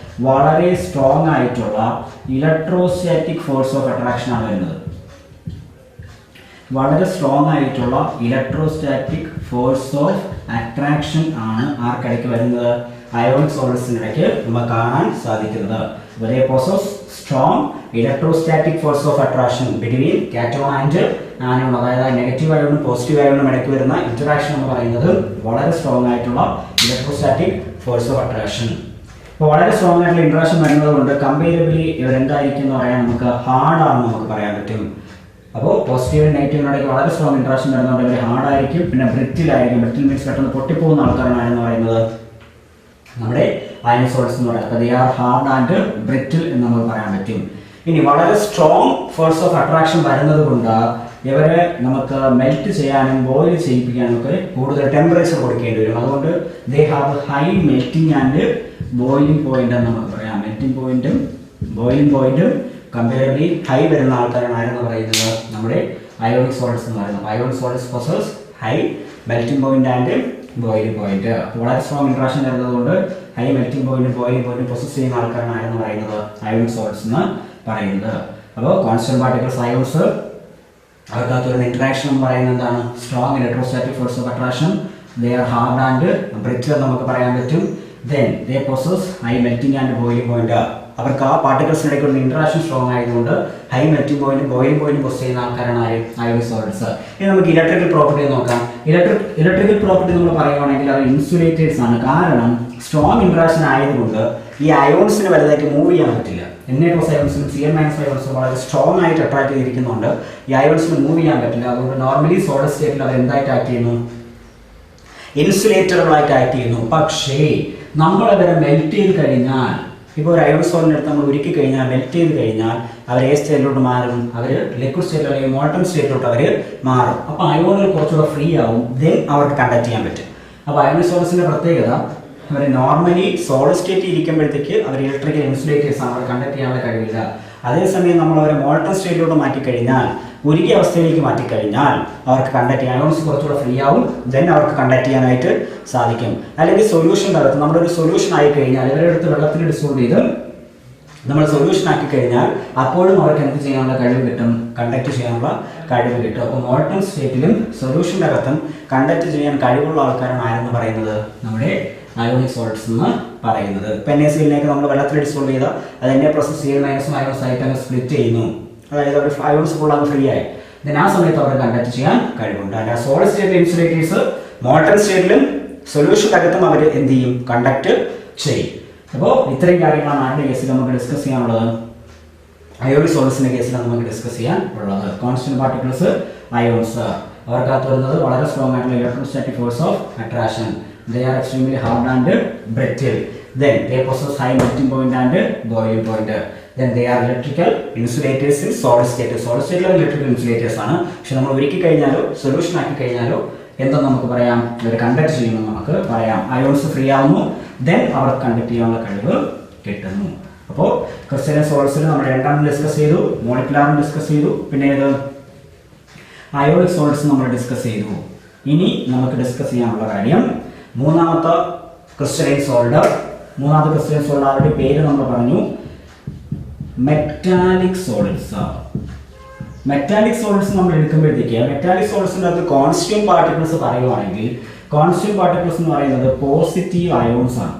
വളരെ സ്ട്രോങ് ആയിട്ടുള്ള ഇലക്ട്രോസ്റ്റാറ്റിക് ഫോഴ്സ് ഓഫ് അട്രാക്ഷൻ ആണ് വരുന്നത്. വളരെ സ്ട്രോങ് ആയിട്ടുള്ള ഇലക്ട്രോസ്റ്റാറ്റിക് ഫോഴ്സ് ഓഫ് അട്രാക്ഷൻ ആണ് ആർക്കിടയ്ക്ക് വരുന്നത്? അയോണിക് സോൾഡ്സിനിടയ്ക്ക് നമുക്ക് കാണാൻ സാധിക്കുന്നത്. They possess strong electrostatic force of attraction between cation and anion. അതായത് നെഗറ്റീവ് അയോണും പോസിറ്റീവ് അയോണും ഇടയ്ക്ക് വരുന്ന ഇന്ററാക്ഷൻ എന്ന് പറയുന്നത് വളരെ സ്ട്രോങ് ആയിട്ടുള്ള ഇലക്ട്രോസ്റ്റാറ്റിക് ഫോഴ്സ് ഓഫ് അട്രാക്ഷൻ. അപ്പോൾ വളരെ സ്ട്രോങ് ആയിട്ടുള്ള ഇൻട്രാക്ഷൻ വരുന്നത് കൊണ്ട് കമ്പാരിബിളി ഇവരെന്തായിരിക്കും എന്ന് പറയാൻ നമുക്ക് ഹാർഡാണെന്ന് നമുക്ക് പറയാൻ പറ്റും. അപ്പോൾ പോസിറ്റീവ് നെഗറ്റീവിനിടയ്ക്ക് വളരെ സ്ട്രോങ് ഇൻട്രാക്ഷൻ വരുന്നതുകൊണ്ട് ഇവർ ഹാർഡായിരിക്കും. പിന്നെ ബ്രിറ്റിലായിരിക്കും. ബ്രിറ്റിൽ മീൻസ് പെട്ടെന്ന് പൊട്ടിപ്പോകുന്ന ആൾക്കാരാണെന്ന് പറയുന്നത് നമ്മുടെ അയൺ സോൾട്സ് എന്ന് പറയുന്നത്. അപ്പോൾ ദേ ആർ ഹാർഡ് ആൻഡ് ബ്രിറ്റിൽ എന്ന് നമുക്ക് പറയാൻ പറ്റും. ഇനി വളരെ സ്ട്രോങ് ഫോഴ്സ് ഓഫ് അട്രാക്ഷൻ വരുന്നത് കൊണ്ട് ഇവരെ നമുക്ക് മെൽറ്റ് ചെയ്യാനും ബോയിൽ ചെയ്യിപ്പിക്കാനും ഒക്കെ കൂടുതൽ ടെമ്പറേച്ചർ കൊടുക്കേണ്ടി വരും. അതുകൊണ്ട് they have high melting and boiling point എന്ന് നമുക്ക് പറയാം. മെൽറ്റിംഗ് പോയിന്റും ബോയിലിംഗ് പോയിന്റും കമ്പാരിബിളി ഹൈ വരുന്ന ആൾക്കാരാണ് ആരെന്ന് പറയുന്നത് നമ്മുടെ അയോണിക് സോൾട്സ് എന്ന് പറയുന്നത്. Ionic salts possess high melting point and boiling point. വളരെ സ്ട്രോങ് ഇൻട്രാക്ഷൻ വരുന്നതുകൊണ്ട് high melting point boiling point possess ചെയ്യുന്ന ആൾക്കാരാണ് ആരെന്ന് പറയുന്നത് അയോണിക് സോൾട്സ് എന്ന് പറയുന്നത്. അപ്പോൾ കോൺസ്റ്റന്റ് പാർട്ടിക്കിൾസ് അയോൺസ് അവർക്കകത്ത് വരുന്ന ഇന്ററാക്ഷൻ എന്ന് പറയുന്നത് എന്താണ്? Strong electrostatic force of attraction. They are hard and ബ്രിറ്റിൽ എന്ന് നമുക്ക് പറയാൻ പറ്റും. Then they possess high melting and boiling point. അവർക്ക് ആ പാർട്ടിക്കിൾസിനിടയ്ക്കുള്ള ഇന്ററാക്ഷൻ സ്ട്രോങ് ആയതുകൊണ്ട് high melting point boiling point possess ചെയ്യുന്ന ആൾക്കാരാണ് അയോണിക് സോൾട്സ്. ഇനി നമുക്ക് ഇലക്ട്രിക്കൽ പ്രോപ്പർട്ടി നോക്കാം. ഇലക്ട്രിക്കൽ പ്രോപ്പർട്ടി നമ്മൾ പറയുകയാണെങ്കിൽ അത് ഇൻസുലേറ്റേഴ്സ് ആണ്. കാരണം സ്ട്രോങ് ഇന്ററാക്ഷൻ ആയതുകൊണ്ട് ഈ അയോൺസിന് വലുതായിട്ട് മൂവ് ചെയ്യാൻ പറ്റില്ല. Na+ അയോൺസിനും Cl- അയോൺസും വളരെ സ്ട്രോങ് ആയിട്ട് അട്രാക്ട് ചെയ്തിരിക്കുന്നുണ്ട്. ഈ അയോൺസിന് മൂവ് ചെയ്യാൻ പറ്റില്ല. അതുകൊണ്ട് നോർമലി സോളിഡ് സ്റ്റേറ്റിൽ അവർ എന്തായിട്ട് ആക്ട് ചെയ്യുന്നു? ഇൻസുലേറ്ററുകളായിട്ട് ആക്ട് ചെയ്യുന്നു. പക്ഷേ നമ്മൾ അവരെ മെൽറ്റ് ചെയ്ത് കഴിഞ്ഞാൽ, ഇപ്പോൾ ഒരു അയോൺ സോളിനെടുത്ത് നമ്മൾ ഉരുക്കി കഴിഞ്ഞാൽ മെൽറ്റ് ചെയ്ത് കഴിഞ്ഞാൽ അവർ ഏത് സ്റ്റേറ്റിലോട്ട് മാറും? അവർ ലിക്വിഡ് സ്റ്റേറ്റിൽ അല്ലെങ്കിൽ മോൾട്ടൺ സ്റ്റേറ്റിലോട്ട് അവർ മാറും. അപ്പോൾ അയോണുകൾ കുറച്ചുകൂടെ ഫ്രീ ആവും. ദെൻ അവർക്ക് കണ്ടക്ട് ചെയ്യാൻ പറ്റും. അപ്പോൾ അയോൺ സോൾസിൻ്റെ പ്രത്യേകത അവർ നോർമലി സോളിഡ് സ്റ്റേറ്റ് ഇരിക്കുമ്പോഴത്തേക്ക് അവർ ഇലക്ട്രിക്കൽ ഇൻസുലേറ്റേഴ്സ് ആണ്. അവർ കണ്ടക്ട് ചെയ്യാനുള്ള കഴിവില്ല. അതേസമയം നമ്മൾ അവരെ മോൾട്ടൺ സ്റ്റേറ്റിലോട്ട് മാറ്റിക്കഴിഞ്ഞാൽ, ഉരുകിയ അവസ്ഥയിലേക്ക് മാറ്റിക്കഴിഞ്ഞാൽ അവർക്ക് കണ്ടക്ട് ചെയ്യാൻ അയോൺസ് കുറച്ചുകൂടെ ഫ്രീ ആവും. ദെൻ അവർക്ക് കണ്ടക്ട് ചെയ്യാനായിട്ട് സാധിക്കും. അല്ലെങ്കിൽ സൊല്യൂഷൻ തരത്ത് നമ്മളൊരു സൊല്യൂഷൻ ആയി കഴിഞ്ഞാൽ ഇവരുടെ അടുത്ത് വെള്ളത്തിൽ ഡിസോൾവ് ചെയ്ത് നമ്മൾ സൊല്യൂഷൻ ആക്കി കഴിഞ്ഞാൽ അപ്പോഴും അവർക്ക് എന്ത് ചെയ്യാനുള്ള കഴിവ് കിട്ടും? കണ്ടക്ട് ചെയ്യാനുള്ള കഴിവ് കിട്ടും. അപ്പോൾ മോൾട്ടൺ സ്റ്റേറ്റിലും സൊല്യൂഷൻ്റെ അകത്തും കണ്ടക്ട് ചെയ്യാൻ കഴിവുള്ള ആൾക്കാരാണ് ആരെന്ന് പറയുന്നത് നമ്മുടെ അയോണിക് സോൾട്സ് എന്ന് പറയുന്നത്. ഇപ്പം NaCl നമ്മൾ വെള്ളത്തിൽ ഡിസോൾവ് ചെയ്താൽ അത് Na+Cl- അയോൺസ് ആയിട്ട് അങ്ങ് സ്പ്ലിറ്റ് ചെയ്യുന്നു. അതായത് അവർ അയോൺസ് ഫുൾ അങ്ങ് ഫ്രീ ആയി. ദെൻ ആ സമയത്ത് അവർ കണ്ടക്ട് ചെയ്യാൻ കഴിവുണ്ട്. അല്ല സോളിഡ് സ്റ്റേറ്റിലെ ഇൻസുലേറ്റേഴ്സ് മോൾട്ടൺ സ്റ്റേറ്റിലും സൊല്യൂഷൻ അകത്തും അവർ എന്ത് ചെയ്യും? കണ്ടക്ട് ചെയ്യും. അപ്പോൾ ഇത്രയും കാര്യങ്ങളാണ് ആരുടെ കേസിൽ നമുക്ക് ഡിസ്കസ് ചെയ്യാനുള്ളത്? അയോണിക് സോൾട്സിന്റെ കേസിൽ നമുക്ക് ഡിസ്കസ് ചെയ്യാൻ ഉള്ളത്. കോൺസ്റ്റന്റ് പാർട്ടിക്കിൾസ് അയോൺസ് അവർക്കകത്ത് വരുന്നത് വളരെ സ്ട്രോങ് ആയിട്ടുള്ള electrostatic force of attraction. They are extremely hard and brittle. Then they possess high melting point and boiling point. Then they are electrical insulators in solid state. Solid state level electrical insulators ആണ്. പക്ഷെ നമ്മൾ ഉരുക്കി കഴിഞ്ഞാലോ solution ആക്കി കഴിഞ്ഞാലോ എന്താ നമുക്ക് പറയാം? ഇവർ കണ്ടക്ട് ചെയ്യുമെന്ന് നമുക്ക് പറയാം. അയോൺസ് ഫ്രീ ആവുന്നു. ദെൻ അവർ കണ്ടക്ട് ചെയ്യാനുള്ള കഴിവ് കിട്ടുന്നു. അപ്പോൾ ക്രിസ്റ്റലൈൻ സോൾട്സിൽ നമ്മൾ രണ്ടാമത് ഡിസ്കസ് ചെയ്തു, മോളിക്കുലാറും ഡിസ്കസ് ചെയ്തു, പിന്നെ ഇത് അയോണിക് സോൾട്സ് നമ്മൾ ഡിസ്കസ് ചെയ്തു. ഇനി നമുക്ക് ഡിസ്കസ് ചെയ്യാനുള്ള കാര്യം മൂന്നാമത്തെ ക്രിസ്റ്റലൈൻ സോൾഡ്. മൂന്നാമത്തെ ക്രിസ്റ്റലൈൻ സോൾഡ് അവരുടെ പേര് നമ്മൾ പറഞ്ഞു, മെറ്റാലിക് സോളിഡ്സ്. മെറ്റാലിക് സോളിഡ്സ് നമ്മൾ എടുക്കുമ്പോഴത്തേക്ക് മെറ്റാലിക് സോളിഡ്സിൻ്റെ അകത്ത് കോൺസ്റ്റന്റ് പാർട്ടിക്കിൾസ് പറയുവാണെങ്കിൽ കോൺസ്റ്റന്റ് പാർട്ടിക്കിൾസ് എന്ന് പറയുന്നത് പോസിറ്റീവ് അയോൺസ് ആണ്.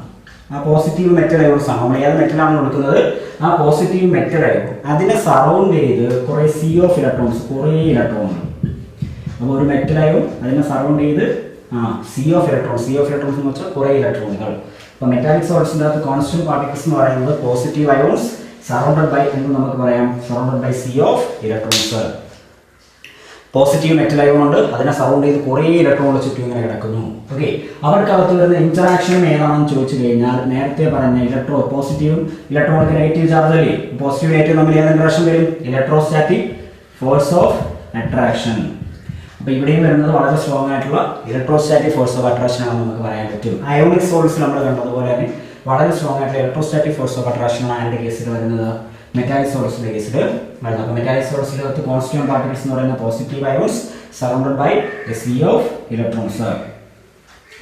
ആ പോസിറ്റീവ് മെറ്റൽ അയോൺസ് ആണ്. നമ്മൾ ഏത് മെറ്റലാണ് കൊടുക്കുന്നത്? ആ പോസിറ്റീവ് മെറ്റൽ അയോൺ. അതിനെ സറൗണ്ട് ചെയ്ത് കുറേ സി ഓഫ് ഇലക്ട്രോൺസ്, കുറേ ഇലക്ട്രോണുകൾ. അപ്പോൾ ഒരു മെറ്റൽ അയോൺ അതിനെ സറൗണ്ട് ചെയ്ത് സി ഓഫ് ഇലക്ട്രോൺസ് എന്ന് വെച്ചാൽ കുറേ ഇലക്ട്രോണുകൾ. അപ്പോൾ മെറ്റാലിക് സോൾട്സിൻ്റെ അകത്ത് കോൺസ്റ്റന്റ് പാർട്ടിക്കിൾസ് എന്ന് പറയുന്നത് പോസിറ്റീവ് അയോൺസ് സറൗണ്ടഡ് ബൈ എന്ന് നമുക്ക് പറയാം, surrounded by sea of electrons. Positive metal ion ഉണ്ട്, അതിനെ സറൗണ്ട് ചെയ്ത് കുറേ ഇലക്ട്രോണുകൾ ചുറ്റും ഇങ്ങനെ കിടക്കുന്നു. ഓക്കെ, അവർക്കകത്ത് വരുന്ന ഇന്ററാക്ഷൻ ഏതാണെന്ന് ചോദിച്ചു കഴിഞ്ഞാൽ നേരത്തെ പറഞ്ഞ പോസിറ്റീവും ഇലക്ട്രോണിക് നെഗറ്റീവ് ചാർജ് അല്ലേ? പോസിറ്റീവ് നെഗറ്റീവ് തമ്മിൽ ഏത് ഇന്ററാക്ഷൻ വരും? Electrostatic force of attraction. അപ്പോൾ ഇവിടെയും വരുന്നത് വളരെ സ്ട്രോങ് ആയിട്ടുള്ള ഇലക്ട്രോസ്റ്റാറ്റിക് ഫോഴ്സ് ഓഫ് അട്രാക്ഷൻ ആണെന്ന് നമുക്ക് പറയാൻ പറ്റും. അയോണിക് സോൾട്സ് നമ്മൾ കണ്ടതുപോലെ തന്നെ വളരെ സ്ട്രോങ് ആയിട്ടുള്ള ഇലക്ട്രോസ്റ്റാറ്റിക് ഫോഴ്സ് ഓഫ് അട്രാക്ഷൻ ആണ് ആരുടെ കേസിൽ വരുന്നത്? മെറ്റാലിക് സോൾട്സിന്റെ കേസിൽ വരുന്നത്. അപ്പോൾ മെറ്റാലിക് സോൾട്സിനകത്ത് കോൺസ്റ്റന്റ് പാർട്ടിക്കിൾസ് എന്ന് പറയുന്ന positive ions surrounded by a sea of electrons.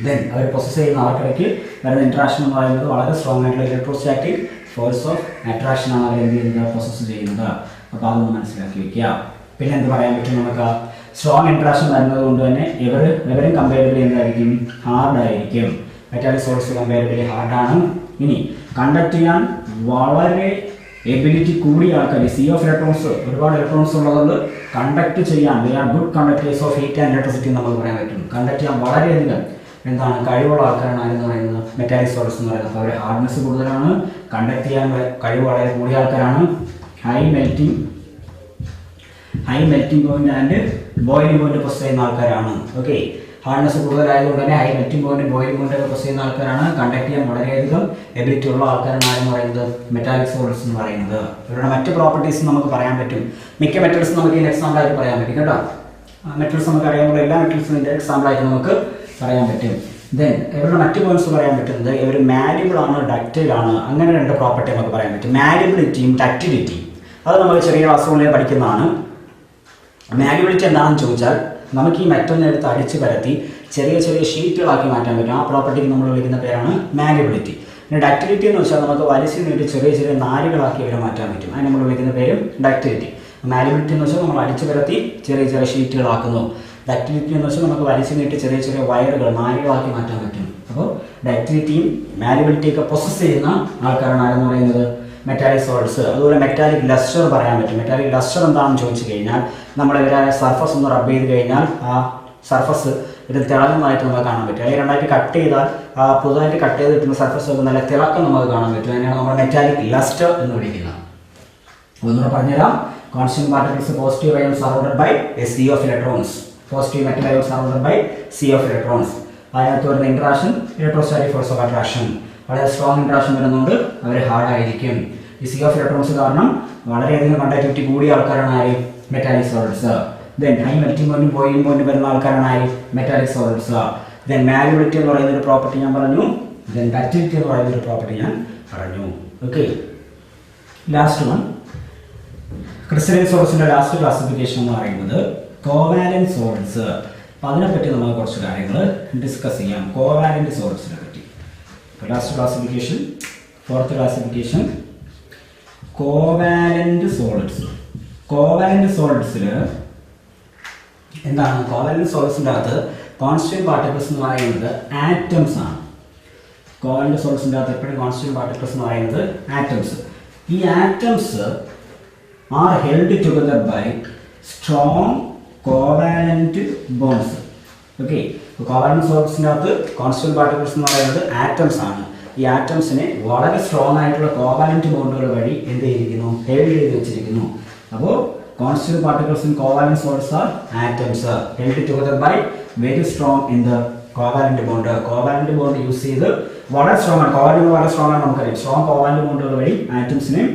Then അവർ പൊസസ് ചെയ്യുന്ന അവർക്കിടയ്ക്ക് വരുന്ന ഇന്ററാക്ഷൻ എന്ന് പറയുന്നത് വളരെ സ്ട്രോങ് ആയിട്ടുള്ള ഇലക്ട്രോസ്റ്റാറ്റിക് ഫോഴ്സ് ഓഫ് അട്രാക്ഷൻ ആണ് അവർ എന്ത് ചെയ്യുന്നത്? പൊസസ് ചെയ്യുന്നത്. അപ്പോൾ അതൊന്ന് മനസ്സിലാക്കി വെക്കുക. പിന്നെ എന്ത് പറയാൻ പറ്റും നമുക്ക്? സ്ട്രോങ് ഇന്ററാക്ഷൻ വരുന്നത് കൊണ്ട് തന്നെ ഇവരും കമ്പാരിബിളി എന്തായിരിക്കും? ഹാർഡായിരിക്കും. മെറ്റാലിക് സോൾട്സ് കമ്പാരിബിളി ഹാർഡാണ്. ഇനി കണ്ടക്ട് ചെയ്യാൻ വളരെ എബിലിറ്റി കൂടിയ ആൾക്കാർ, സി ഓഫ് ഇലക്ട്രോൺസ്, ഒരുപാട് ഇലക്ട്രോൺസ് ഉള്ളതുകൊണ്ട് കണ്ടക്ട് ചെയ്യാൻ they are good conductors of heat and electricity നമുക്ക് പറയാൻ പറ്റും. കണ്ടക്ട് ചെയ്യാൻ വളരെയധികം എന്താണ് കഴിവുള്ള ആൾക്കാരാണ് ആരെന്ന് പറയുന്നത് മെറ്റാലിക് സോളിഡ്സ് എന്ന് പറയുന്നത്. അപ്പോൾ അവർ ഹാർഡ്നെസ് കൂടുതലാണ്, കണ്ടക്ട് ചെയ്യാൻ കഴിവ് വളരെ കൂടിയ ആൾക്കാരാണ്, high melting point and boiling point process ചെയ്യുന്ന ആൾക്കാരാണ്. ഓക്കെ, ഹാർഡ്നെസ് കൂടുതലായതുകൊണ്ട് തന്നെ high melting point boiling point ഒക്കെ പ്രൊസസ് ചെയ്യുന്ന ആൾക്കാരാണ്, കണ്ടക്ട് ചെയ്യാൻ വളരെയധികം എബിലിറ്റി ഉള്ള ആൾക്കാരാണ് ആരെന്ന് പറയുന്നത് മെറ്റാലിക് സോളിഡ്സ് എന്ന് പറയുന്നത്. ഇവരുടെ മറ്റ് പ്രോപ്പർട്ടീസ് നമുക്ക് പറയാൻ പറ്റും. മിക്ക മെറ്റൽസ് നമുക്ക് ഇതിന് എക്സാമ്പിൾ ആയിട്ട് പറയാൻ പറ്റും കേട്ടോ. മെറ്റൽസ് നമുക്ക് അറിയാവുന്ന എല്ലാ മെറ്റൽസും ഇതിൻ്റെ എക്സാമ്പിൾ ആയിട്ട് നമുക്ക് പറയാൻ പറ്റും. ദെൻ ഇവരുടെ മറ്റ് പോയിന്റ്സ് പറയാൻ പറ്റുന്നത് ഇവർ മാലിബിൾ ആണ്, ഡക്റ്റൈൽ ആണ്, അങ്ങനെ രണ്ട് പ്രോപ്പർട്ടി നമുക്ക് പറയാൻ പറ്റും. മാലിബിലിറ്റിയും ഡക്റ്റിലിറ്റിയും അത് നമ്മൾ ചെറിയ ക്ലാസ്സുകളിൽ പഠിക്കുന്നതാണ്. മാലിബിലിറ്റി എന്താണെന്ന് ചോദിച്ചാൽ നമുക്ക് ഈ മെറ്റലിനെ എടുത്ത് അടിച്ച് പരത്തി ചെറിയ ചെറിയ ഷീറ്റുകളാക്കി മാറ്റാൻ പറ്റും. ആ പ്രോപ്പർട്ടിക്ക് നമ്മൾ വിളിക്കുന്ന പേരാണ് മാലിബിലിറ്റി. പിന്നെ ഡക്റ്റിലിറ്റി എന്ന് വെച്ചാൽ നമുക്ക് വലിച്ചു നീട്ടി ചെറിയ ചെറിയ നാരുകളാക്കി ഇവരെ മാറ്റാൻ പറ്റും. അതിന് നമ്മൾ വിളിക്കുന്ന പേരും ഡക്റ്റിലിറ്റി. മാലിബിലിറ്റി എന്ന് വെച്ചാൽ നമ്മൾ അടിച്ച് പരത്തി ചെറിയ ചെറിയ ഷീറ്റുകളാക്കുന്നു. ഡക്റ്റിലിറ്റി എന്ന് വെച്ചാൽ നമുക്ക് വലിച്ചു നീട്ടി ചെറിയ ചെറിയ വയറുകൾ നാരുകളാക്കി മാറ്റാൻ പറ്റും. അപ്പോൾ ഡക്റ്റിലിറ്റിയും മാലിബിലിറ്റിയും ഒക്കെ പ്രൊസസ് ചെയ്യുന്ന ആൾക്കാരാണ് ആരെന്ന് പറയുന്നത് മെറ്റാലിക് സോളിഡ്സ്. അതുപോലെ മെറ്റാലിക് ലസ്റ്റർ പറയാൻ പറ്റും. മെറ്റാലിക് ലസ്റ്റർ എന്താണെന്ന് ചോദിച്ചു കഴിഞ്ഞാൽ നമ്മൾ ഇവരെ സർഫസ് ഒന്ന് റബ്ബ് ചെയ്ത് കഴിഞ്ഞാൽ ആ സർഫസ് ഇതിൽ തിളങ്ങുന്നതായിട്ട് നമുക്ക് കാണാൻ പറ്റും. അല്ലെങ്കിൽ രണ്ടായിട്ട് കട്ട് ചെയ്താൽ പുതുതായിട്ട് കട്ട് ചെയ്ത് കിട്ടുന്ന സർഫസ് ഒക്കെ നല്ല തിളക്കം നമുക്ക് കാണാൻ പറ്റും. അതിനാണ് നമ്മൾ മെറ്റാലിക് ലസ്റ്റർ എന്ന് വിളിക്കുന്നത്. ഒന്നുകൂടെ പറഞ്ഞുതരാം. Constituent particles positive ion surrounded by a sea of electrons. Positive metal ion surrounded by sea of electrons. അതിനകത്ത് വരുന്ന interaction electrostatic force of attraction, വളരെ സ്ട്രോങ് ഇൻട്രാക്ഷൻ വരുന്നതുകൊണ്ട് അവർ ഹാർഡ് ആയിരിക്കും. ഈ സീ ഓഫ് ഇലക്ട്രോൺസ് കാരണം വളരെയധികം കണ്ടക്ടിവിറ്റി കൂടിയ ആൾക്കാരാണ് ആര് metallic solids. Then high melting point boiling point വരുന്ന ആൾക്കാരാണ് ആര് മെറ്റാലിക് സോളിഡ്സ്. ദെൻ മാലിബിലിറ്റി എന്ന് പറയുന്ന ഒരു പ്രോപ്പർട്ടി ഞാൻ പറഞ്ഞു. ദെൻ ഡക്റ്റിലിറ്റി എന്ന് പറയുന്ന ഒരു പ്രോപ്പർട്ടി ഞാൻ പറഞ്ഞു. ഓക്കെ, ലാസ്റ്റ് വൺ ക്രിസ്റ്റലൈൻ സോളിഡ്സിന്റെ ലാസ്റ്റ് ക്ലാസിഫിക്കേഷൻ എന്ന് പറയുന്നത് കോവാലന്റ് സോളിഡ്സ്. അപ്പോൾ അതിനെപ്പറ്റി നമ്മൾ കുറച്ച് കാര്യങ്ങൾ ഡിസ്കസ് ചെയ്യാം. കോവാലന്റ് സോളിഡ്സിനെ പറ്റി last classification, fourth classification covalent solids. Covalent സോളിഡ്സിൽ എന്താണ്? കോവാലന്റ് സോളിഡ്സിൻ്റെ അകത്ത് കോൺസ്റ്റന്റ് പാർട്ടിക്കിൾസ് എന്ന് പറയുന്നത് ആറ്റംസ് ആണ്. കോവാലന്റ് സോളിഡ്സിൻ്റെ അകത്ത് എപ്പോഴും കോൺസ്റ്റന്റ് പാർട്ടിക്കിൾസ് എന്ന് പറയുന്നത് ആറ്റംസ്. ഈ atoms are held together by strong covalent bonds. Okay, covalent സോളിഡ്സിൻ്റെ അകത്ത് കോൺസ്റ്റന്റ് പാർട്ടിക്കിൾസ് എന്ന് പറയുന്നത് ആറ്റംസ് ആണ്. ഈ ആറ്റംസിനെ വളരെ സ്ട്രോങ് ആയിട്ടുള്ള കോവാലന്റ് ബോണ്ടുകൾ വഴി എന്ത് ചെയ്തിരിക്കുന്നു? ഹെൽഡ് ചെയ്ത് വെച്ചിരിക്കുന്നു. അപ്പോൾ constituent particles in covalent solids are atoms held together by very strong in the covalent bond. Covalent bond use ചെയ്ത് വളരെ സ്ട്രോങ് ആണ്. കോവാലന്റ് വളരെ സ്ട്രോങ് ആണ് നമുക്കറിയാം. സ്ട്രോങ് കോവാലന്റ് ബോണ്ടുകൾ വഴി ആറ്റംസിനെ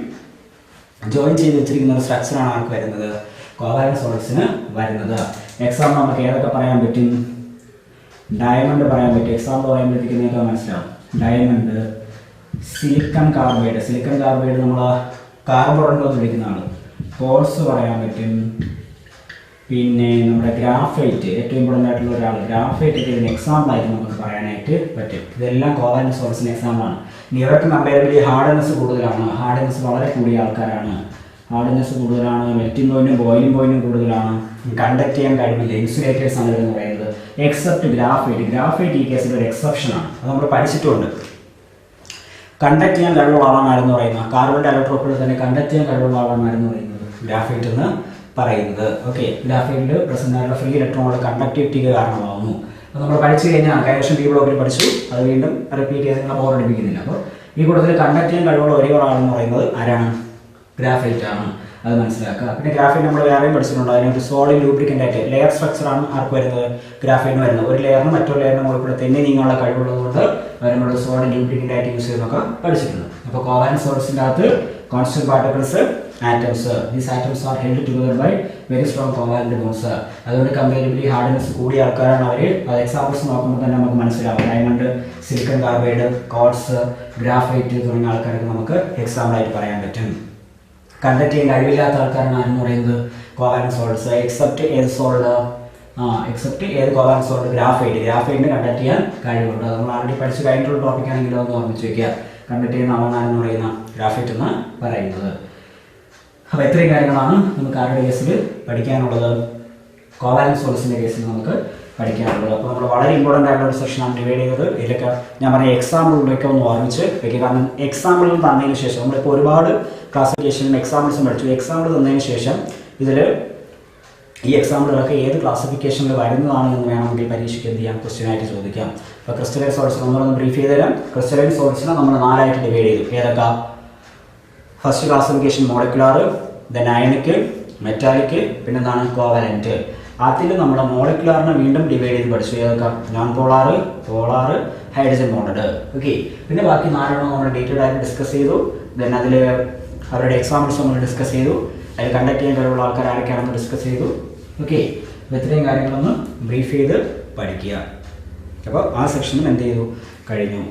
ജോയിൻ ചെയ്ത് വെച്ചിരിക്കുന്ന ഒരു സ്ട്രക്ചറാണ് ആർക്ക് വരുന്നത്? കോവാലന്റ് സോളിഡ്സിന് വരുന്നത്. എക്സാമ്പിൾ നമുക്ക് ഏതൊക്കെ പറയാൻ പറ്റും? ഡയമണ്ട് പറയാൻ പറ്റും. എക്സാമ്പിൾ പറയുമ്പോഴത്തേക്ക് നിങ്ങൾക്ക് മനസ്സിലാവും. Diamond, silicon carbide. Silicon carbide നമ്മൾ കാർബൺ എന്ന് വിളിക്കുന്നതാണ്. കോഴ്സ് പറയാൻ പറ്റും. പിന്നെ നമ്മുടെ ഗ്രാഫൈറ്റ്, ഏറ്റവും ഇമ്പോർട്ടൻ്റ് ആയിട്ടുള്ള ഒരാൾ ഗ്രാഫൈറ്റ് ഒക്കെ ഇതിന് എക്സാമ്പിൾ ആയിട്ട് നമുക്ക് പറയാനായിട്ട് പറ്റും. ഇതെല്ലാം കോവാലന്റ് സോളിഡ്സിന് എക്സാമ്പിളാണ്. ഇവർക്ക് കമ്പയറബിളി ഹാർഡ്നെസ് കൂടുതലാണ്. ഹാർഡ്നെസ് വളരെ കൂടിയ ആൾക്കാരാണ്. ഹാർഡ്നെസ് കൂടുതലാണ്. മെൽറ്റിംഗ് പോയിന്റും ബോയിലിംഗ് പോയിന്റും കൂടുതലാണ്. കണ്ടക്ട് ചെയ്യാൻ കഴിവില്ല. ഇൻസുലേറ്റേഴ്സ് ആണ് ഇവരെന്ന് പറയുന്നത്. Except graphite. ഗ്രാഫൈറ്റ് ഈ കേസിൽ ഒരു എക്സെപ്ഷനാണ്. അത് നമ്മൾ പഠിച്ചിട്ടുണ്ട്. കണ്ടക്ട് ചെയ്യാൻ കഴിവുള്ള ആളാണെന്ന് പറയുന്നത് കാർബണിൻ്റെ അലോട്രോപ്പിൽ തന്നെ കണ്ടക്ട് ചെയ്യാൻ കഴിവുള്ള ആളാണെന്ന് പറയുന്നത് ഗ്രാഫൈറ്റ് എന്ന് പറയുന്നത്. ഓക്കെ, ഗ്രാഫൈറ്റിൽ പ്രസന്റ് ആയിട്ടുള്ള ഫ്രീ ഇലക്ട്രോണുകളുടെ കണ്ടക്ടിവിറ്റിക്ക് കാരണമാകുന്നു. അത് നമ്മൾ പഠിച്ചു കഴിഞ്ഞാൽ കൈവശം ബി ബ്ലോക്കിൽ പഠിച്ചു. അത് വീണ്ടും റിപ്പീറ്റ് ചെയ്ത് നിങ്ങൾ ബോറടിപ്പിക്കുന്നില്ല. അപ്പോൾ ഈ കൂട്ടത്തിൽ കണ്ടക്ട് ചെയ്യാൻ കഴിവുള്ള ഒരേ ഒരാളെന്ന് പറയുന്നത് ആരാണ്? ഗ്രാഫൈറ്റ് ആണ്. അത് മനസ്സിലാക്കുക. പിന്നെ ഗ്രാഫൈറ്റ് നമ്മൾ വേറെയും പഠിച്ചിട്ടുണ്ട്. അതിനൊരു സോളിഡ് ലൂബ്രിക്കൻ്റ് ആയിട്ട് ലെയർ സ്ട്രക്ചറാണ് ആർക്ക് വരുന്നത്? ഗ്രാഫൈറ്റിന് വരുന്നത്. ഒരു ലെയറിന് മറ്റൊരു ലെയറിന് മുകളിൽ കൂടെ തന്നെ നീങ്ങാനുള്ള കഴിവുള്ളതുകൊണ്ട് നമ്മൾ സോളിഡ് ലൂബ്രിക്കൻ്റ് ആയിട്ട് യൂസ് ചെയ്യുന്നതൊക്കെ പഠിച്ചിട്ടുണ്ട്. അപ്പോൾ കോവാലന്റ് സോളിഡ്സിൻ്റെ അകത്ത് constant particles atoms. These atoms are held together by very strong covalent bonds. അതുകൊണ്ട് കമ്പാരിറ്റീവ്ലി ഹാർഡ്നെസ് കൂടിയ ആൾക്കാരാണ് അവർ. അത് എക്സാമ്പിൾസ് നോക്കുമ്പോൾ തന്നെ നമുക്ക് മനസ്സിലാവും. Diamond, silicon carbide, quartz, graphite തുടങ്ങിയ ആൾക്കാർക്ക് നമുക്ക് എക്സാമ്പിൾ ആയിട്ട് പറയാൻ പറ്റും. കണ്ടക്ട് ചെയ്യാൻ കഴിവില്ലാത്ത ആൾക്കാരാണ് ആരെന്ന് പറയുന്നത്? Covalent solids. എക്സെപ്റ്റ് ഏത് സോൾഡ്? എക്സെപ്റ്റ് ഏത് കോവാലന്റ് സോൾഡ്? ഗ്രാഫൈറ്റ്. ഗ്രാഫൈറ്റിന് കണ്ടക്ട് ചെയ്യാൻ കഴിവുണ്ട്. അത് നമ്മൾ ആൾറെഡി പഠിച്ച് കഴിഞ്ഞിട്ടുള്ള ടോപ്പിക് ആണെങ്കിലും ഒന്ന് ഓർമ്മിച്ച് വയ്ക്കുക. കണ്ടക്ട് ചെയ്യുന്ന ആളാണെന്ന് പറയുന്ന ഗ്രാഫൈറ്റ് എന്ന് പറയുന്നത്. അപ്പോൾ ഇത്രയും കാര്യങ്ങളാണ് നമുക്ക് ആരുടെ കേസിൽ പഠിക്കാനുള്ളത്? കോവാലന്റ് സോളിഡ്സിൻ്റെ കേസിൽ നമുക്ക് പഠിക്കാനുള്ളത്. അപ്പോൾ നമ്മൾ വളരെ ഇമ്പോർട്ടൻ്റ് ആയിട്ടുള്ള ഒരു സെക്ഷനാണ് ഡിവൈഡ് ചെയ്തത്. ഇതിലൊക്കെ ഞാൻ പറഞ്ഞ എക്സാമ്പിളിലൊക്കെ ഒന്ന് ഓർമ്മിച്ച് വയ്ക്കുക. കാരണം എക്സാമ്പിളുകൾ തന്നതിന് ശേഷം നമ്മളിപ്പോൾ ഒരുപാട് ക്ലാസിഫിക്കേഷനും എക്സാമ്പിൾസും പഠിച്ചു. എക്സാമ്പിൾ തന്നതിന് ശേഷം ഇതിൽ ഈ എക്സാമ്പിളുകളൊക്കെ ഏത് ക്ലാസിഫിക്കേഷനിൽ വരുന്നതാണെന്ന് വേണമെങ്കിൽ പരീക്ഷയ്ക്ക് എന്ത് ചെയ്യാം, ക്വസ്റ്റ്യൻ ആയിട്ട് ചോദിക്കാം. അപ്പോൾ ക്രിസ്റ്റലൈൻ സോളിഡ്സ് നമ്മളൊന്ന് ബ്രീഫ് ചെയ്ത് തരാം. ക്രിസ്റ്റലൈൻ സോളിഡ്സിനെ നമ്മൾ 4 ഡിവൈഡ് ചെയ്തു. ഏതൊക്കെ? First classification molecular, then ionic, metallic, പിന്നെന്താണ് കോവാലന്റ്. അതിൽ നമ്മൾ മോളിക്കുലാറിനെ വീണ്ടും ഡിവൈഡ് ചെയ്ത് പഠിച്ചു. ഏതൊക്കെ? Non polar, polar, hydrogen bonded. Okay. പിന്നെ ബാക്കി 4 നമ്മൾ ഡീറ്റെയിൽഡ് ആയിട്ട് ഡിസ്കസ് ചെയ്തു. ദെൻ അതിൽ അവരുടെ എക്സാമ്പിൾസ് നമ്മൾ ഡിസ്കസ് ചെയ്തു. അതിൽ കണ്ടക്ട് ചെയ്യാൻ കഴിവുള്ള ആൾക്കാർ ആരൊക്കെയാണെന്ന് ഡിസ്കസ് ചെയ്തു. ഓക്കെ. അപ്പോൾ ഇത്രയും കാര്യങ്ങളൊന്ന് ബ്രീഫ് ചെയ്ത് പഠിക്കുക. അപ്പോൾ ആ സെക്ഷനും എന്ത് ചെയ്തു? കഴിഞ്ഞു.